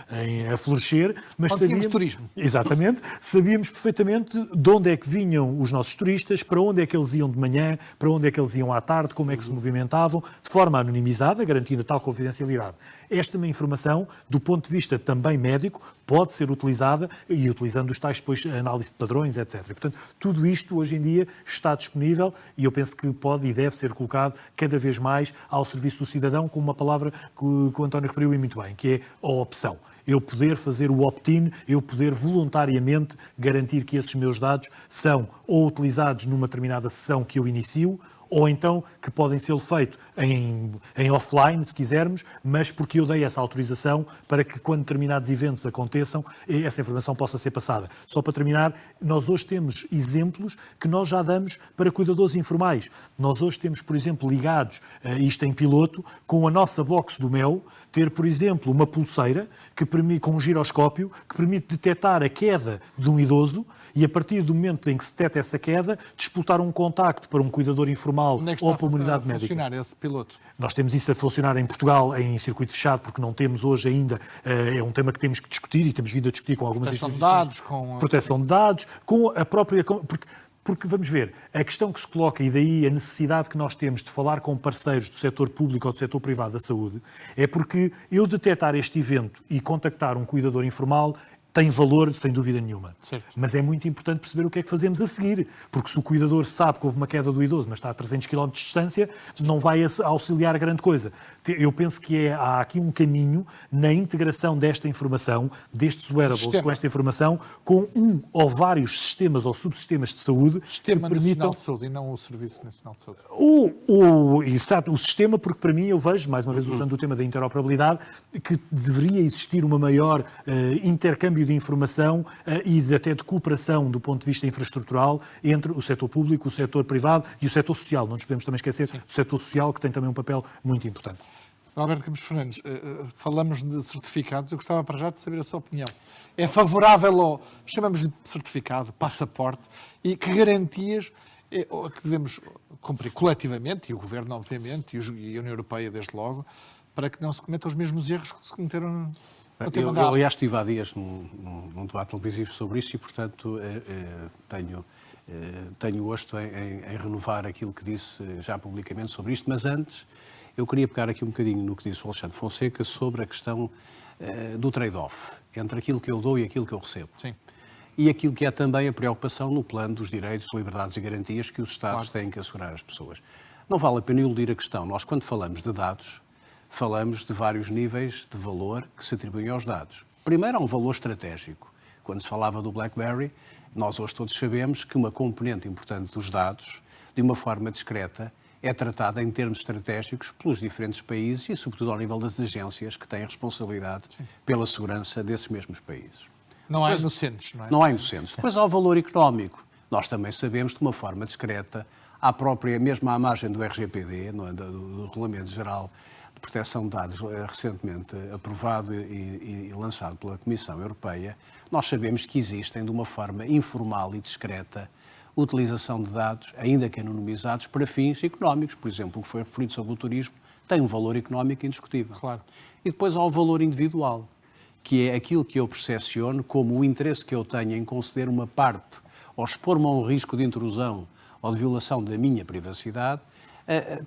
a florescer, mas sabíamos... turismo. Exatamente, sabíamos perfeitamente de onde é que vinham os nossos turistas, para onde é que eles iam de manhã, para onde é que eles iam à tarde, como é que se movimentavam, de forma anonimizada, garantindo tal confidencialidade. Esta é uma informação, do ponto de vista também médico, pode ser utilizada e utilizando os tais depois análise de padrões, etc. Portanto, tudo isto hoje em dia está disponível e eu penso que pode e deve ser colocado cada vez mais ao serviço do cidadão, com uma palavra que o António referiu e muito bem, que é a opção. Eu poder fazer o opt-in, eu poder voluntariamente garantir que esses meus dados são ou utilizados numa determinada sessão que eu inicio, ou então que podem ser feitos em offline, se quisermos, mas porque eu dei essa autorização para que, quando determinados eventos aconteçam, essa informação possa ser passada. Só para terminar, nós hoje temos exemplos que nós já damos para cuidadores informais. Nós hoje temos, por exemplo, ligados, isto em piloto, com a nossa box do Mel, ter, por exemplo, uma pulseira que permite, com um giroscópio que permite detectar a queda de um idoso e, a partir do momento em que se detecta essa queda, disputar um contacto para um cuidador informal ou para uma unidade médica. Onde é que está a funcionar esse piloto? Nós temos isso a funcionar em Portugal em circuito fechado, porque não temos hoje ainda, é um tema que temos que discutir e temos vindo a discutir com algumas instituições. Proteção de dados, com a própria... Porque, vamos ver, a questão que se coloca, e daí a necessidade que nós temos de falar com parceiros do setor público ou do setor privado da saúde, é porque eu detectar este evento e contactar um cuidador informal tem valor, sem dúvida nenhuma. Certo. Mas é muito importante perceber o que é que fazemos a seguir, porque se o cuidador sabe que houve uma queda do idoso, mas está a 300 km de distância, não vai auxiliar grande coisa. Eu penso que há aqui um caminho na integração desta informação, destes wearables com esta informação, com um ou vários sistemas ou subsistemas de saúde Sistema que permitam... Nacional de Saúde e não o Serviço Nacional de Saúde. Exato, o sistema, porque para mim eu vejo, mais uma vez usando o tema da interoperabilidade, que deveria existir uma maior intercâmbio de informação e até de cooperação do ponto de vista infraestrutural entre o setor público, o setor privado e o setor social. Não nos podemos também esquecer do setor social, que tem também um papel muito importante. Alberto Campos Fernandes, falamos de certificados, eu gostava para já de saber a sua opinião. É favorável ao, chamamos-lhe certificado, passaporte, e que garantias que devemos cumprir coletivamente, e o Governo, obviamente, e a União Europeia, desde logo, para que não se cometam os mesmos erros que se cometeram no tema da... Eu, aliás, estive há dias num debate televisivo sobre isso e, portanto, tenho gosto em renovar aquilo que disse já publicamente sobre isto, mas antes eu queria pegar aqui um bocadinho no que disse o Alexandre Fonseca sobre a questão do trade-off entre aquilo que eu dou e aquilo que eu recebo. Sim. E aquilo que é também a preocupação no plano dos direitos, liberdades e garantias que os Estados têm que assegurar às pessoas. Não vale a pena eludir a questão. Nós, quando falamos de dados, falamos de vários níveis de valor que se atribuem aos dados. Primeiro, há um valor estratégico. Quando se falava do BlackBerry, nós hoje todos sabemos que uma componente importante dos dados, de uma forma discreta, é tratada em termos estratégicos pelos diferentes países e, sobretudo, ao nível das agências que têm responsabilidade pela segurança desses mesmos países. Não há inocentes, não é? Não há inocentes. Depois há o valor económico. Nós também sabemos, de uma forma discreta, mesmo à margem do RGPD, do Regulamento Geral de Proteção de Dados recentemente aprovado e lançado pela Comissão Europeia, nós sabemos que existem, de uma forma informal e discreta, utilização de dados, ainda que anonimizados, para fins económicos. Por exemplo, o que foi referido sobre o turismo tem um valor económico indiscutível. Claro. E depois há o valor individual, que é aquilo que eu percepciono como o interesse que eu tenho em conceder uma parte ou expor-me a um risco de intrusão ou de violação da minha privacidade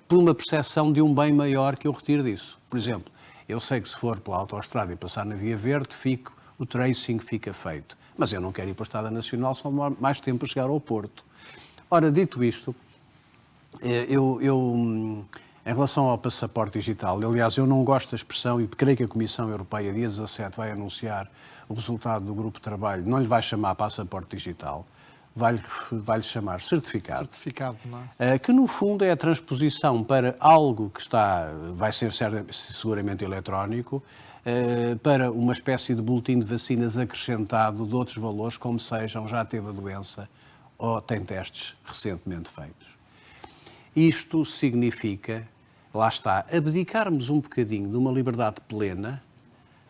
por uma percepção de um bem maior que eu retiro disso. Por exemplo, eu sei que se for pela autoestrada e passar na Via Verde, o tracing fica feito. Mas eu não quero ir para a Estrada Nacional, só demora mais tempo a chegar ao Porto. Ora, dito isto, em relação ao passaporte digital, aliás, eu não gosto da expressão e creio que a Comissão Europeia, dia 17, vai anunciar o resultado do grupo de trabalho, não lhe vai chamar passaporte digital, vai-lhe chamar certificado. Certificado, não é? Que no fundo é a transposição para algo que vai ser seguramente eletrónico, para uma espécie de boletim de vacinas acrescentado de outros valores, como sejam já teve a doença ou tem testes recentemente feitos. Isto significa, lá está, abdicarmos um bocadinho de uma liberdade plena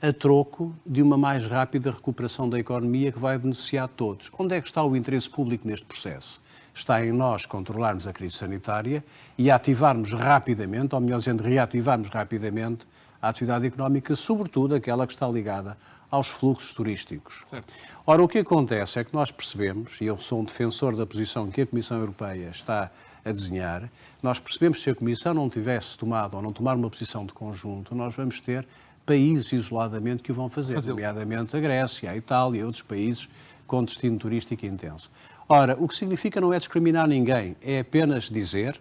a troco de uma mais rápida recuperação da economia que vai beneficiar todos. Onde é que está o interesse público neste processo? Está em nós controlarmos a crise sanitária e ativarmos rapidamente, ou melhor dizendo, reativarmos rapidamente a atividade económica, sobretudo aquela que está ligada aos fluxos turísticos. Certo. Ora, o que acontece é que nós percebemos, e eu sou um defensor da posição que a Comissão Europeia está a desenhar, nós percebemos que se a Comissão não tivesse tomado ou não tomar uma posição de conjunto, nós vamos ter países isoladamente que o vão fazer, nomeadamente a Grécia, a Itália e outros países com destino turístico intenso. Ora, o que significa não é discriminar ninguém, é apenas dizer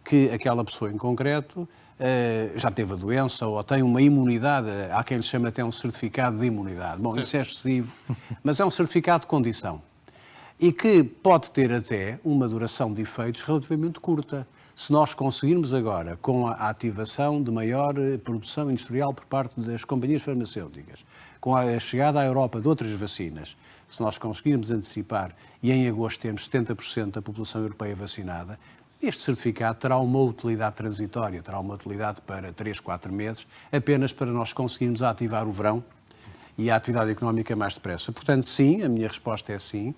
que aquela pessoa em concreto já teve a doença ou tem uma imunidade, há quem lhe chama até um certificado de imunidade. Bom, isso é excessivo, mas é um certificado de condição e que pode ter até uma duração de efeitos relativamente curta. Se nós conseguirmos agora, com a ativação de maior produção industrial por parte das companhias farmacêuticas, com a chegada à Europa de outras vacinas, se nós conseguirmos antecipar e em agosto temos 70% da população europeia vacinada, este certificado terá uma utilidade transitória, terá uma utilidade para 3, 4 meses, apenas para nós conseguirmos ativar o verão e a atividade económica mais depressa. Portanto, sim, a minha resposta é sim.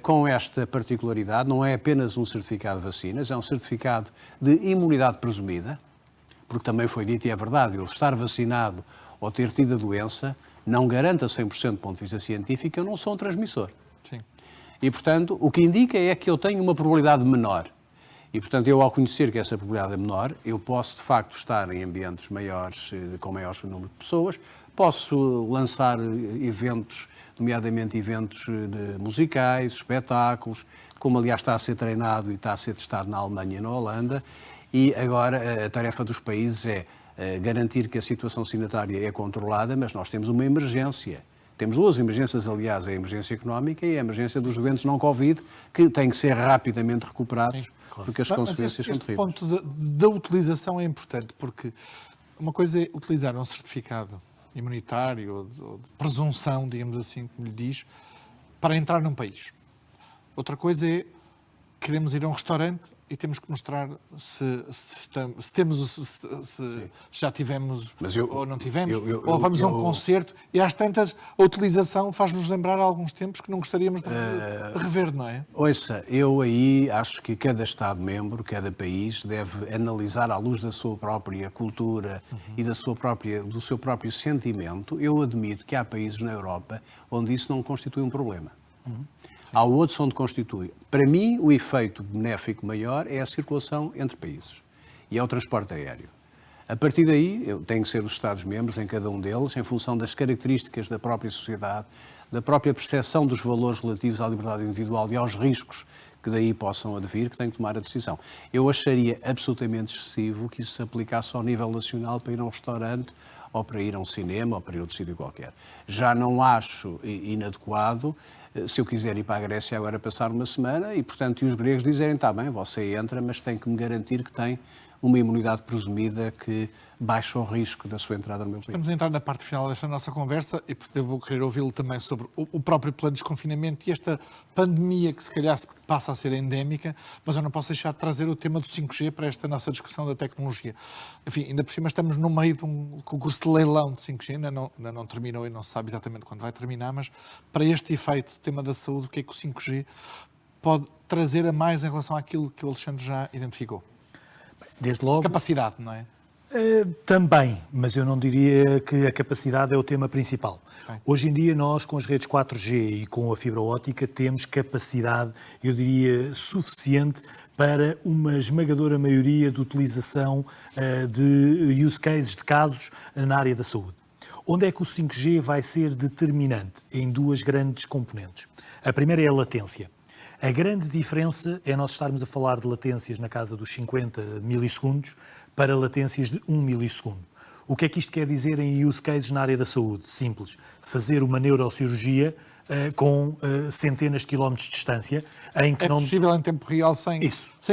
Com esta particularidade, não é apenas um certificado de vacinas, é um certificado de imunidade presumida, porque também foi dito, e é verdade, eu estar vacinado ou ter tido a doença não garante a 100% do ponto de vista científico, eu não sou um transmissor. Sim. E, portanto, o que indica é que eu tenho uma probabilidade menor. E, portanto, eu, ao conhecer que essa probabilidade é menor, eu posso, de facto, estar em ambientes maiores, com maior número de pessoas, posso lançar eventos, nomeadamente eventos musicais, espetáculos, como, aliás, está a ser treinado e está a ser testado na Alemanha e na Holanda, e agora a tarefa dos países é garantir que a situação sanitária é controlada, mas nós temos uma emergência. Temos duas emergências, aliás, a emergência económica e a emergência dos doentes não Covid, que têm que ser rapidamente recuperados, porque as consequências são terríveis. Este ponto da utilização é importante, porque uma coisa é utilizar um certificado imunitário ou de presunção, digamos assim, como lhe diz, para entrar num país. Outra coisa é queremos ir a um restaurante e temos que mostrar se já tivemos ou não tivemos, ou vamos a um concerto, e às tantas a utilização faz-nos lembrar alguns tempos que não gostaríamos de rever, não é? Ouça, eu aí acho que cada Estado-membro, cada país, deve analisar à luz da sua própria cultura e do seu próprio sentimento. Eu admito que há países na Europa onde isso não constitui um problema. Há outros onde constitui. Para mim, o efeito benéfico maior é a circulação entre países e é o transporte aéreo. A partir daí, tem que ser os Estados-membros, em cada um deles, em função das características da própria sociedade, da própria percepção dos valores relativos à liberdade individual e aos riscos que daí possam advir, que têm que tomar a decisão. Eu acharia absolutamente excessivo que isso se aplicasse ao nível nacional para ir a um restaurante ou para ir a um cinema ou para ir a outro sítio qualquer. Já não acho inadequado se eu quiser ir para a Grécia agora passar uma semana e, portanto, os gregos dizerem, está bem, você entra, mas tem que me garantir que tem uma imunidade presumida que baixa o risco da sua entrada no meu país. Estamos a entrar na parte final desta nossa conversa e eu vou querer ouvi-lo também sobre o próprio plano de desconfinamento e esta pandemia que se calhar passa a ser endémica, mas eu não posso deixar de trazer o tema do 5G para esta nossa discussão da tecnologia. Enfim, ainda por cima estamos no meio de um concurso de leilão de 5G, ainda não terminou e não se sabe exatamente quando vai terminar, mas para este efeito, tema da saúde, o que é que o 5G pode trazer a mais em relação àquilo que o Alexandre já identificou? Desde logo... Capacidade, não é? Também, mas eu não diria que a capacidade é o tema principal. Okay. Hoje em dia nós, com as redes 4G e com a fibra óptica, temos capacidade, eu diria, suficiente para uma esmagadora maioria de utilização de use cases, de casos na área da saúde. Onde é que o 5G vai ser determinante? Em duas grandes componentes. A primeira é a latência. A grande diferença é nós estarmos a falar de latências na casa dos 50 milissegundos para latências de 1 milissegundo. O que é que isto quer dizer em use cases na área da saúde? Simples. Fazer uma neurocirurgia com centenas de quilómetros de distância, em que possível em tempo real sem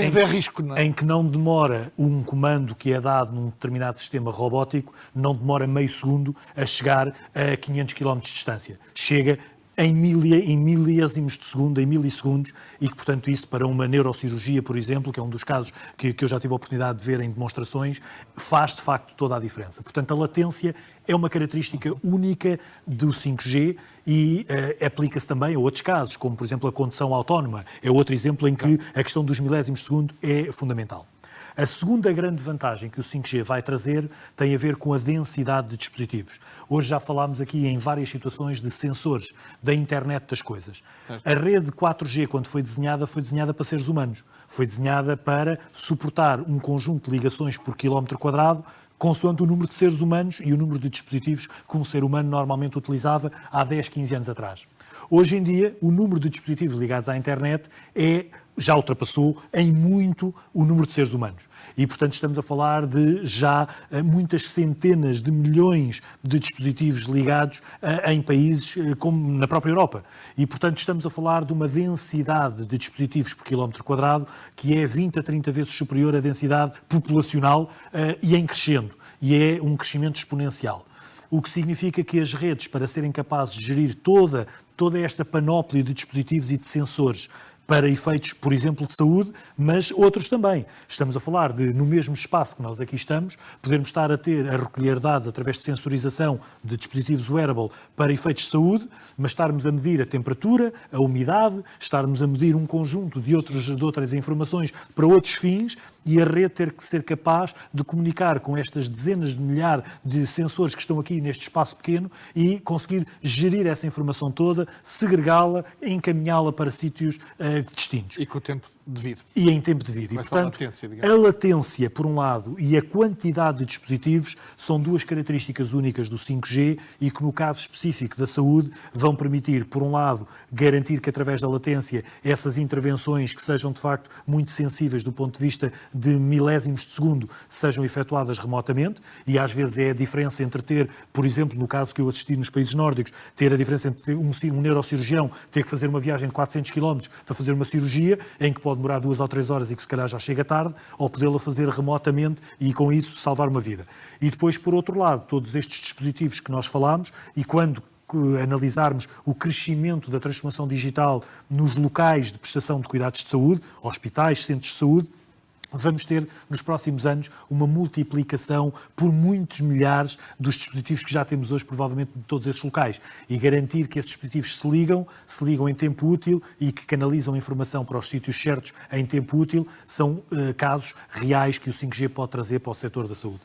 haver risco, não é? Em que não demora um comando que é dado num determinado sistema robótico, não demora meio segundo a chegar a 500 quilómetros de distância. Chega em milésimos de segundo, em milissegundos, e que, portanto, isso para uma neurocirurgia, por exemplo, que é um dos casos que eu já tive a oportunidade de ver em demonstrações, faz, de facto, toda a diferença. Portanto, a latência é uma característica única do 5G e aplica-se também a outros casos, como, por exemplo, a condução autónoma. É outro exemplo em que a questão dos milésimos de segundo é fundamental. A segunda grande vantagem que o 5G vai trazer tem a ver com a densidade de dispositivos. Hoje já falámos aqui em várias situações de sensores da internet das coisas. A rede 4G, quando foi desenhada para seres humanos. Foi desenhada para suportar um conjunto de ligações por quilómetro quadrado, consoante o número de seres humanos e o número de dispositivos que um ser humano normalmente utilizava há 10, 15 anos atrás. Hoje em dia, o número de dispositivos ligados à internet já ultrapassou em muito o número de seres humanos. E, portanto, estamos a falar de já muitas centenas de milhões de dispositivos ligados em países como na própria Europa. E, portanto, estamos a falar de uma densidade de dispositivos por quilómetro quadrado que é 20 a 30 vezes superior à densidade populacional e em crescendo. E é um crescimento exponencial. O que significa que as redes, para serem capazes de gerir toda esta panóplia de dispositivos e de sensores para efeitos, por exemplo, de saúde, mas outros também. Estamos a falar de, no mesmo espaço que nós aqui estamos, podermos estar a recolher dados através de sensorização de dispositivos wearable para efeitos de saúde, mas estarmos a medir a temperatura, a umidade, estarmos a medir um conjunto de outras informações para outros fins e a rede ter que ser capaz de comunicar com estas dezenas de milhares de sensores que estão aqui neste espaço pequeno e conseguir gerir essa informação toda, segregá-la, encaminhá-la para sítios distintos. E com o tempo devido. E em tempo devido. E, portanto, a latência, por um lado, e a quantidade de dispositivos são duas características únicas do 5G e que, no caso específico da saúde, vão permitir, por um lado, garantir que, através da latência, essas intervenções que sejam, de facto, muito sensíveis do ponto de vista de milésimos de segundo sejam efetuadas remotamente, e às vezes é a diferença entre ter, por exemplo, no caso que eu assisti nos países nórdicos, ter a diferença entre um neurocirurgião ter que fazer uma viagem de 400 km para fazer uma cirurgia, em que pode demorar 2 ou 3 horas e que se calhar já chega tarde, ou podê-la fazer remotamente e com isso salvar uma vida. E depois, por outro lado, todos estes dispositivos que nós falámos, e quando analisarmos o crescimento da transformação digital nos locais de prestação de cuidados de saúde, hospitais, centros de saúde, vamos ter, nos próximos anos, uma multiplicação por muitos milhares dos dispositivos que já temos hoje, provavelmente, de todos esses locais. E garantir que esses dispositivos se ligam em tempo útil e que canalizam a informação para os sítios certos em tempo útil, são casos reais que o 5G pode trazer para o setor da saúde.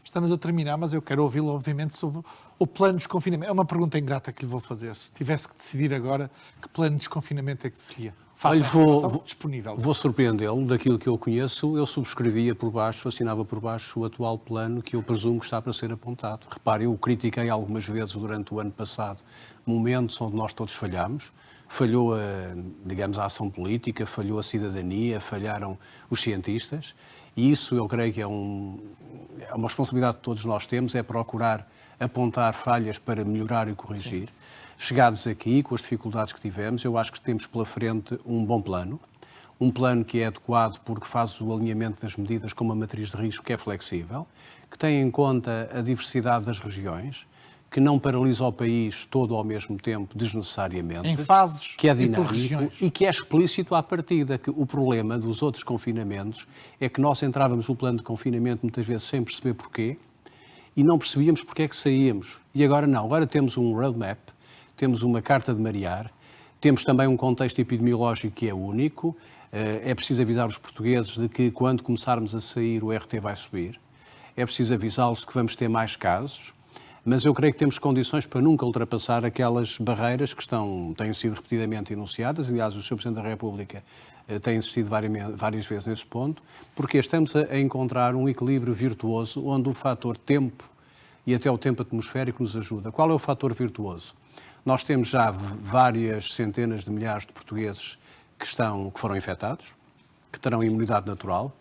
Estamos a terminar, mas eu quero ouvi-lo, obviamente, sobre o plano de desconfinamento. É uma pergunta ingrata que lhe vou fazer. Se tivesse que decidir agora, que plano de desconfinamento é que seguia? Olha, vou surpreendê-lo. Daquilo que eu conheço, eu subscrevia por baixo, assinava por baixo o atual plano que eu presumo que está para ser apontado. Repare, eu critiquei algumas vezes durante o ano passado momentos onde nós todos falhamos. Falhou, digamos, a ação política, falhou a cidadania, falharam os cientistas. E isso eu creio que é uma responsabilidade que todos nós temos, é procurar apontar falhas para melhorar e corrigir. Sim. Chegados aqui, com as dificuldades que tivemos, eu acho que temos pela frente um bom plano um plano que é adequado porque faz o alinhamento das medidas com uma matriz de risco que é flexível, que tem em conta a diversidade das regiões, que não paralisa o país todo ao mesmo tempo, desnecessariamente. Em fases que é e por dinâmico regiões. e que é explícito à partida, que o problema dos outros confinamentos é que nós entrávamos no plano de confinamento muitas vezes sem perceber porquê e não percebíamos porque é que saíamos. E agora não, agora temos um roadmap, temos uma carta de marear, temos também um contexto epidemiológico que é único, é preciso avisar os portugueses de que quando começarmos a sair o RT vai subir, é preciso avisá-los que vamos ter mais casos, mas eu creio que temos condições para nunca ultrapassar aquelas barreiras que têm sido repetidamente enunciadas. Aliás, o Sr. Presidente da República tem insistido várias vezes nesse ponto, porque estamos a encontrar um equilíbrio virtuoso onde o fator tempo e até o tempo atmosférico nos ajuda. Qual é o fator virtuoso? Nós temos já várias centenas de milhares de portugueses que foram infectados, que terão imunidade natural.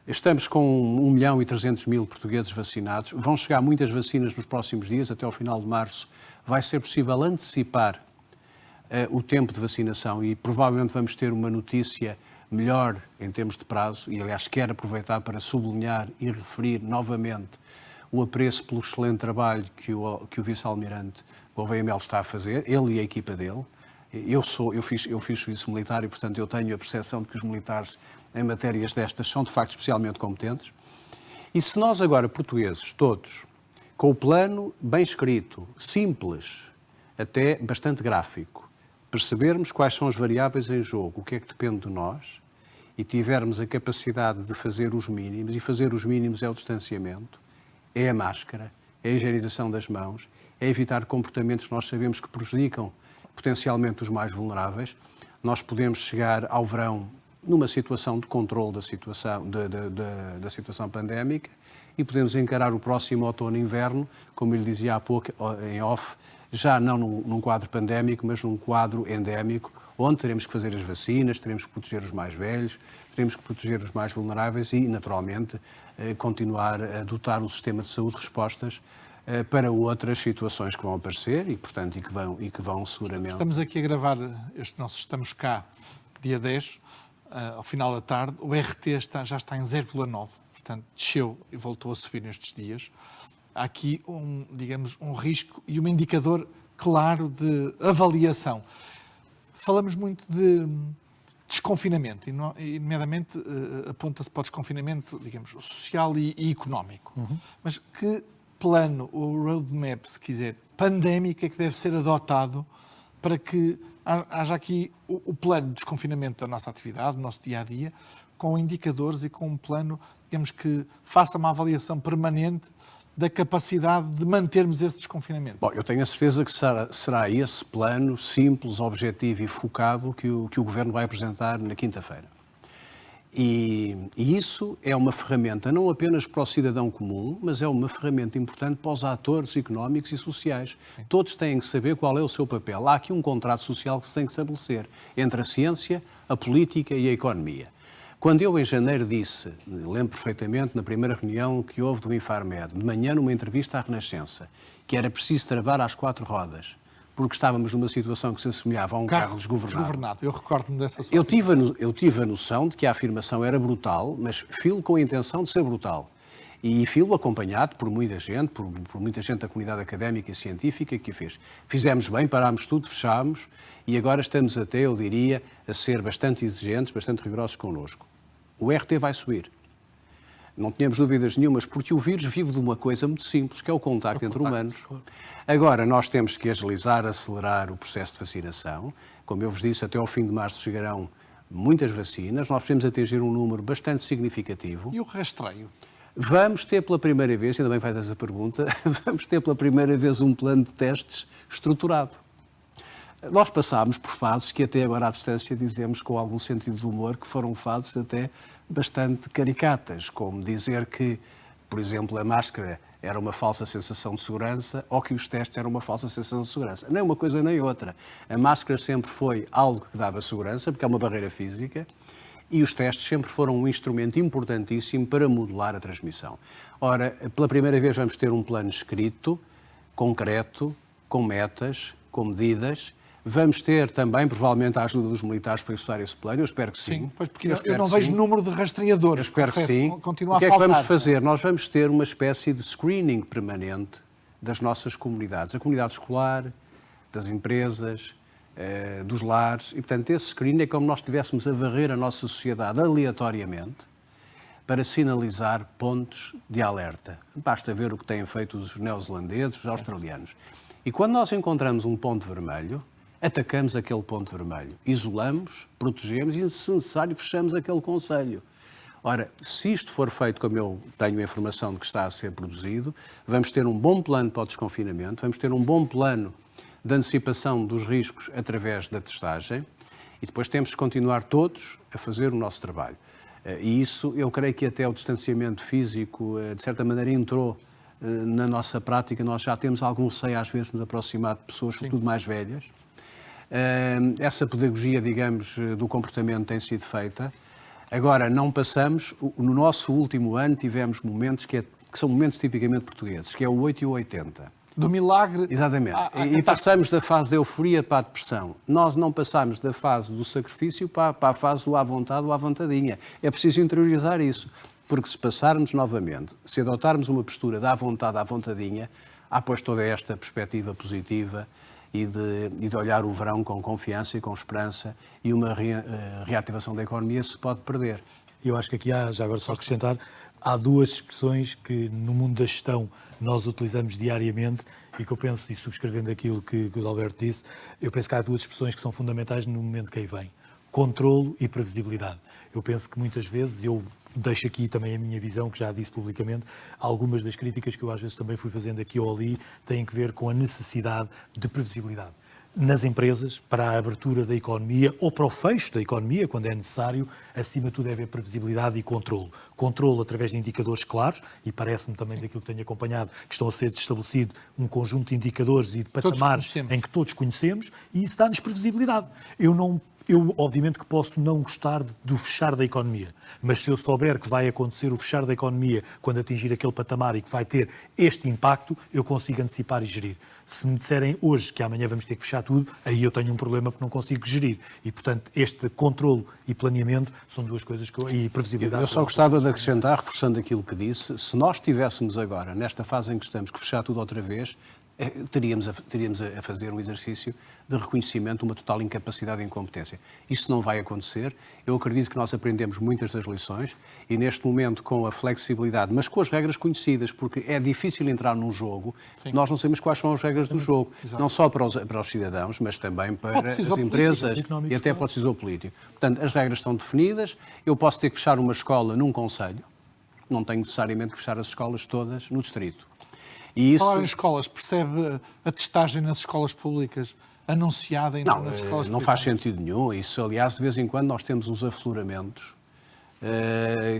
Estamos com 1.300.000 portugueses vacinados. Vão chegar muitas vacinas nos próximos dias, até ao final de março. Vai ser possível antecipar o tempo de vacinação e provavelmente vamos ter uma notícia melhor em termos de prazo. E, aliás, quero aproveitar para sublinhar e referir novamente o apreço pelo excelente trabalho que o vice-almirante Gouveia Melo está a fazer, ele e a equipa dele. Eu fiz serviço militar e, portanto, eu tenho a percepção de que os militares em matérias destas são, de facto, especialmente competentes. E se nós agora, portugueses, todos, com o plano bem escrito, simples, até bastante gráfico, percebermos quais são as variáveis em jogo, o que é que depende de nós, e tivermos a capacidade de fazer os mínimos, e fazer os mínimos é o distanciamento, é a máscara, é a higienização das mãos, é evitar comportamentos que nós sabemos que prejudicam potencialmente os mais vulneráveis, nós podemos chegar ao verão numa situação de controle da situação pandémica e podemos encarar o próximo outono e inverno, como eu lhe dizia há pouco em off, já não num quadro pandémico, mas num quadro endémico, onde teremos que fazer as vacinas, teremos que proteger os mais velhos, teremos que proteger os mais vulneráveis e, naturalmente, continuar a dotar o sistema de saúde de respostas para outras situações que vão aparecer e, portanto, e que vão seguramente... Estamos aqui a gravar este nosso Estamos Cá, dia 10, ao final da tarde. O RT já está em 0,9, portanto, desceu e voltou a subir nestes dias. Há aqui um risco e um indicador claro de avaliação. Falamos muito de desconfinamento, e nomeadamente aponta-se para o desconfinamento, digamos, social e económico. Mas que plano, ou roadmap, se quiser, pandémico é que deve ser adotado para que haja aqui o plano de desconfinamento da nossa atividade, do nosso dia-a-dia, com indicadores e com um plano, digamos, que faça uma avaliação permanente da capacidade de mantermos esse desconfinamento? Bom, eu tenho a certeza que será esse plano simples, objetivo e focado que o Governo vai apresentar na quinta-feira. E isso é uma ferramenta não apenas para o cidadão comum, mas é uma ferramenta importante para os atores económicos e sociais. Sim. Todos têm que saber qual é o seu papel. Há aqui um contrato social que se tem que estabelecer entre a ciência, a política e a economia. Quando eu, em janeiro, disse, lembro perfeitamente, na primeira reunião que houve do Infarmed, de manhã numa entrevista à Renascença, que era preciso travar às 4 rodas, porque estávamos numa situação que se assemelhava a um carro desgovernado. Eu recordo-me dessa sua Eu tive a noção de que a afirmação era brutal, mas filo com a intenção de ser brutal. E filo acompanhado por muita gente, por muita gente da comunidade académica e científica que o fez. Fizemos bem, parámos tudo, fechámos, e agora estamos até, eu diria, a ser bastante exigentes, bastante rigorosos connosco. O RT vai subir. Não tínhamos dúvidas nenhumas, porque o vírus vive de uma coisa muito simples, que é o contacto entre humanos. Agora, nós temos que agilizar, acelerar o processo de vacinação. Como eu vos disse, até ao fim de março chegarão muitas vacinas. Nós podemos atingir um número bastante significativo. E o rastreio? Vamos ter pela primeira vez, ainda bem faz essa pergunta, vamos ter pela primeira vez um plano de testes estruturado. Nós passámos por fases que até agora à distância dizemos com algum sentido de humor que foram fases até bastante caricatas, como dizer que, por exemplo, a máscara era uma falsa sensação de segurança ou que os testes eram uma falsa sensação de segurança. Nem uma coisa nem outra. A máscara sempre foi algo que dava segurança, porque é uma barreira física, e os testes sempre foram um instrumento importantíssimo para modular a transmissão. Ora, pela primeira vez vamos ter um plano escrito, concreto, com metas, com medidas, Vamos ter também, provavelmente, a ajuda dos militares para estudar esse plano. Eu espero que sim. Sim, pois porque eu não vejo número de rastreadores. Eu espero que sim. Continua O que a é que faltar. vamos fazer? Nós vamos ter uma espécie de screening permanente das nossas comunidades. A comunidade escolar, das empresas, dos lares. E, portanto, esse screening é como nós estivéssemos a varrer a nossa sociedade aleatoriamente para sinalizar pontos de alerta. Basta ver o que têm feito os neozelandeses, os australianos. E quando nós encontramos um ponto vermelho, atacamos aquele ponto vermelho, isolamos, protegemos e, se necessário, fechamos aquele concelho. Ora, se isto for feito como eu tenho a informação de que está a ser produzido, vamos ter um bom plano para o desconfinamento, vamos ter um bom plano de antecipação dos riscos através da testagem e depois temos que continuar todos a fazer o nosso trabalho. E isso, eu creio que até o distanciamento físico, de certa maneira, entrou na nossa prática. Nós já temos algum receio, às vezes, de nos aproximar de pessoas, sobretudo mais velhas. Essa pedagogia, digamos, do comportamento tem sido feita. Agora, não passamos, no nosso último ano tivemos momentos que são momentos tipicamente portugueses, que é o 8 e o 80. Do milagre. Exatamente. E passamos da fase da euforia para a depressão. Nós não passamos da fase do sacrifício para a fase do à vontade ou à vontadinha. É preciso interiorizar isso, porque se passarmos novamente, se adotarmos uma postura da à vontade à vontadinha, há pois toda esta perspectiva positiva e de olhar o verão com confiança e com esperança, e uma reativação da economia se pode perder. Eu acho que aqui há, já agora só acrescentar, há duas expressões que no mundo da gestão nós utilizamos diariamente e que eu penso, e subscrevendo aquilo que o Alberto disse, eu penso que há duas expressões que são fundamentais no momento que aí vem. Controlo e previsibilidade. Eu penso que muitas vezes, eu deixo aqui também a minha visão, que já disse publicamente, algumas das críticas que eu às vezes também fui fazendo aqui ou ali têm que ver com a necessidade de previsibilidade. Nas empresas, para a abertura da economia ou para o fecho da economia, quando é necessário, acima de tudo deve haver previsibilidade e controlo. Controlo através de indicadores claros, e parece-me também daquilo que tenho acompanhado, que estão a ser estabelecido um conjunto de indicadores e de patamares em que todos conhecemos, e isso dá-nos previsibilidade. Eu, obviamente, que posso não gostar do fechar da economia, mas se eu souber que vai acontecer o fechar da economia quando atingir aquele patamar e que vai ter este impacto, eu consigo antecipar e gerir. Se me disserem hoje que amanhã vamos ter que fechar tudo, aí eu tenho um problema porque não consigo gerir. E, portanto, este controlo e planeamento são duas coisas e previsibilidade. Eu só gostava de acrescentar, reforçando aquilo que disse, se nós tivéssemos agora, nesta fase em que estamos, que fechar tudo outra vez, teríamos a fazer um exercício de reconhecimento de uma total incapacidade e incompetência. Isso não vai acontecer. Eu acredito que nós aprendemos muitas das lições e, neste momento, com a flexibilidade, mas com as regras conhecidas, porque é difícil entrar num jogo, nós não sabemos quais são as regras do jogo, não só para os cidadãos, mas também para as empresas e até para o decisor político. Portanto, as regras estão definidas. Eu posso ter que fechar uma escola num concelho, não tenho necessariamente que fechar as escolas todas no distrito. E isso... Falar em escolas, percebe a testagem nas escolas públicas anunciada nas escolas públicas? Não faz sentido nenhum. Isso, aliás, de vez em quando nós temos uns afloramentos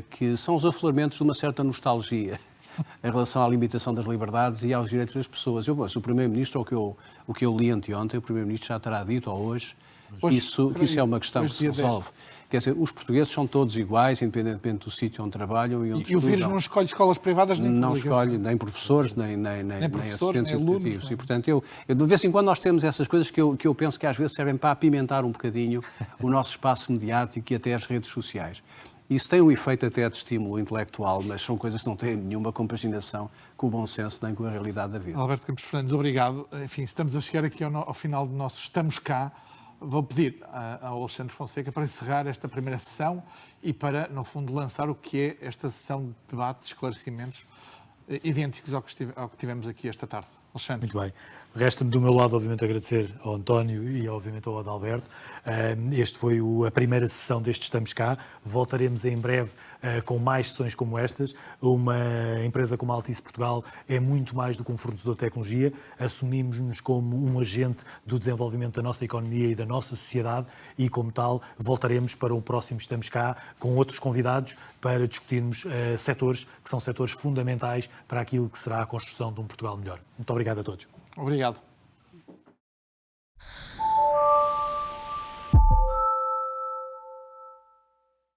que são os afloramentos de uma certa nostalgia em relação à limitação das liberdades e aos direitos das pessoas. O Primeiro-Ministro, o que eu li anteontem, o Primeiro-Ministro já terá dito, ou hoje, que isso é uma questão que se resolve. Quer dizer, os portugueses são todos iguais, independentemente do sítio onde trabalham e onde estudam. E o vírus não escolhe escolas privadas nem públicas? Não escolhe nem professores, nem assistentes educativos. E, portanto, eu, de vez em quando nós temos essas coisas que eu penso que às vezes servem para apimentar um bocadinho o nosso espaço mediático e até as redes sociais. Isso tem um efeito até de estímulo intelectual, mas são coisas que não têm nenhuma compaginação com o bom senso nem com a realidade da vida. Alberto Campos Fernandes, obrigado. Enfim, estamos a chegar aqui ao final do nosso Estamos Cá. Vou pedir ao Alexandre Fonseca para encerrar esta primeira sessão e para, no fundo, lançar o que é esta sessão de debates, esclarecimentos idênticos ao que tivemos aqui esta tarde. Alexandre. Muito bem. Resta-me do meu lado, obviamente, agradecer ao António e, obviamente, ao Adalberto. Este foi a primeira sessão deste Estamos Cá. Voltaremos em breve com mais sessões como estas. Uma empresa como a Altice Portugal é muito mais do que um fornecedor de tecnologia. Assumimos-nos como um agente do desenvolvimento da nossa economia e da nossa sociedade e, como tal, voltaremos para um próximo Estamos Cá com outros convidados para discutirmos setores que são setores fundamentais para aquilo que será a construção de um Portugal melhor. Muito obrigado a todos. Obrigado.